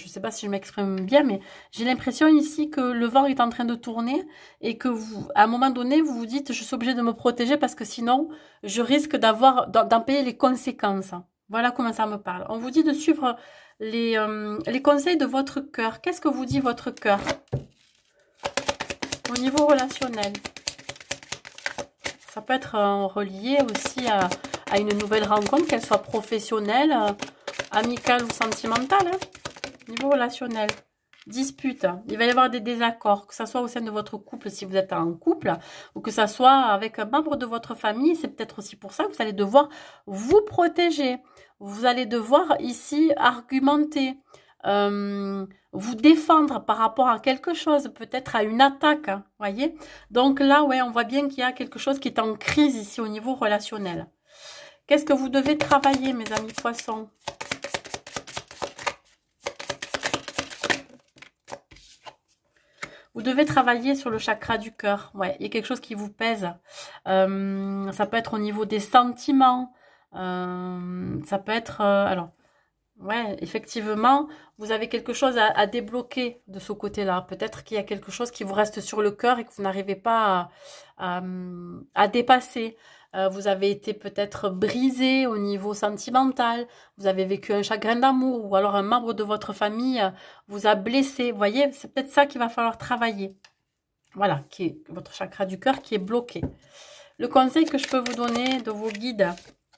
sais pas si je m'exprime bien, mais j'ai l'impression ici que le vent est en train de tourner et que vous, à un moment donné, vous vous dites, je suis obligée de me protéger parce que sinon, je risque d'en payer les conséquences. Voilà comment ça me parle. On vous dit de suivre les conseils de votre cœur. Qu'est-ce que vous dit votre cœur au niveau relationnel? Ça peut être relié aussi à une nouvelle rencontre, qu'elle soit professionnelle, amicale ou sentimentale. Hein, niveau relationnel. dispute, il va y avoir des désaccords, que ce soit au sein de votre couple si vous êtes en couple, ou que ce soit avec un membre de votre famille. C'est peut-être aussi pour ça que vous allez devoir vous protéger. Vous allez devoir ici argumenter, vous défendre par rapport à quelque chose, peut-être à une attaque, hein, voyez. Donc là, ouais, on voit bien qu'il y a quelque chose qui est en crise ici au niveau relationnel. Qu'est-ce que vous devez travailler, mes amis poissons? Vous devez travailler sur le chakra du cœur. Ouais, il y a quelque chose qui vous pèse. Ça peut être au niveau des sentiments. Ça peut être... alors, ouais, effectivement, vous avez quelque chose à débloquer de ce côté-là. Peut-être qu'il y a quelque chose qui vous reste sur le cœur et que vous n'arrivez pas à dépasser. Vous avez été peut-être brisé au niveau sentimental. Vous avez vécu un chagrin d'amour ou alors un membre de votre famille vous a blessé. Vous voyez, c'est peut-être ça qu'il va falloir travailler. Voilà, qui est votre chakra du cœur qui est bloqué. Le conseil que je peux vous donner de vos guides,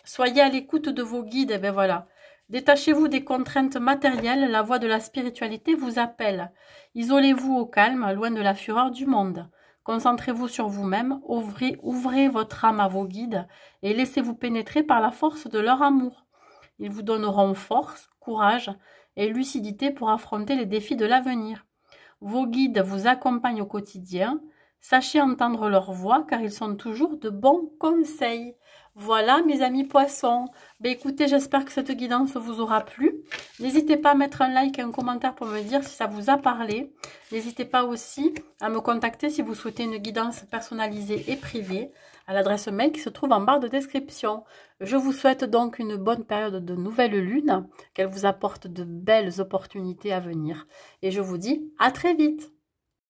soyez à l'écoute de vos guides. Et ben voilà. Détachez-vous des contraintes matérielles, la voix de la spiritualité vous appelle. Isolez-vous au calme, loin de la fureur du monde. Concentrez-vous sur vous-même, ouvrez votre âme à vos guides et laissez-vous pénétrer par la force de leur amour. Ils vous donneront force, courage et lucidité pour affronter les défis de l'avenir. Vos guides vous accompagnent au quotidien. Sachez entendre leur voix car ils sont toujours de bons conseils. Voilà mes amis poissons. Ben écoutez, j'espère que cette guidance vous aura plu. N'hésitez pas à mettre un like et un commentaire pour me dire si ça vous a parlé. N'hésitez pas aussi à me contacter si vous souhaitez une guidance personnalisée et privée à l'adresse mail qui se trouve en barre de description. Je vous souhaite donc une bonne période de nouvelle lune, qu'elle vous apporte de belles opportunités à venir. Et je vous dis à très vite.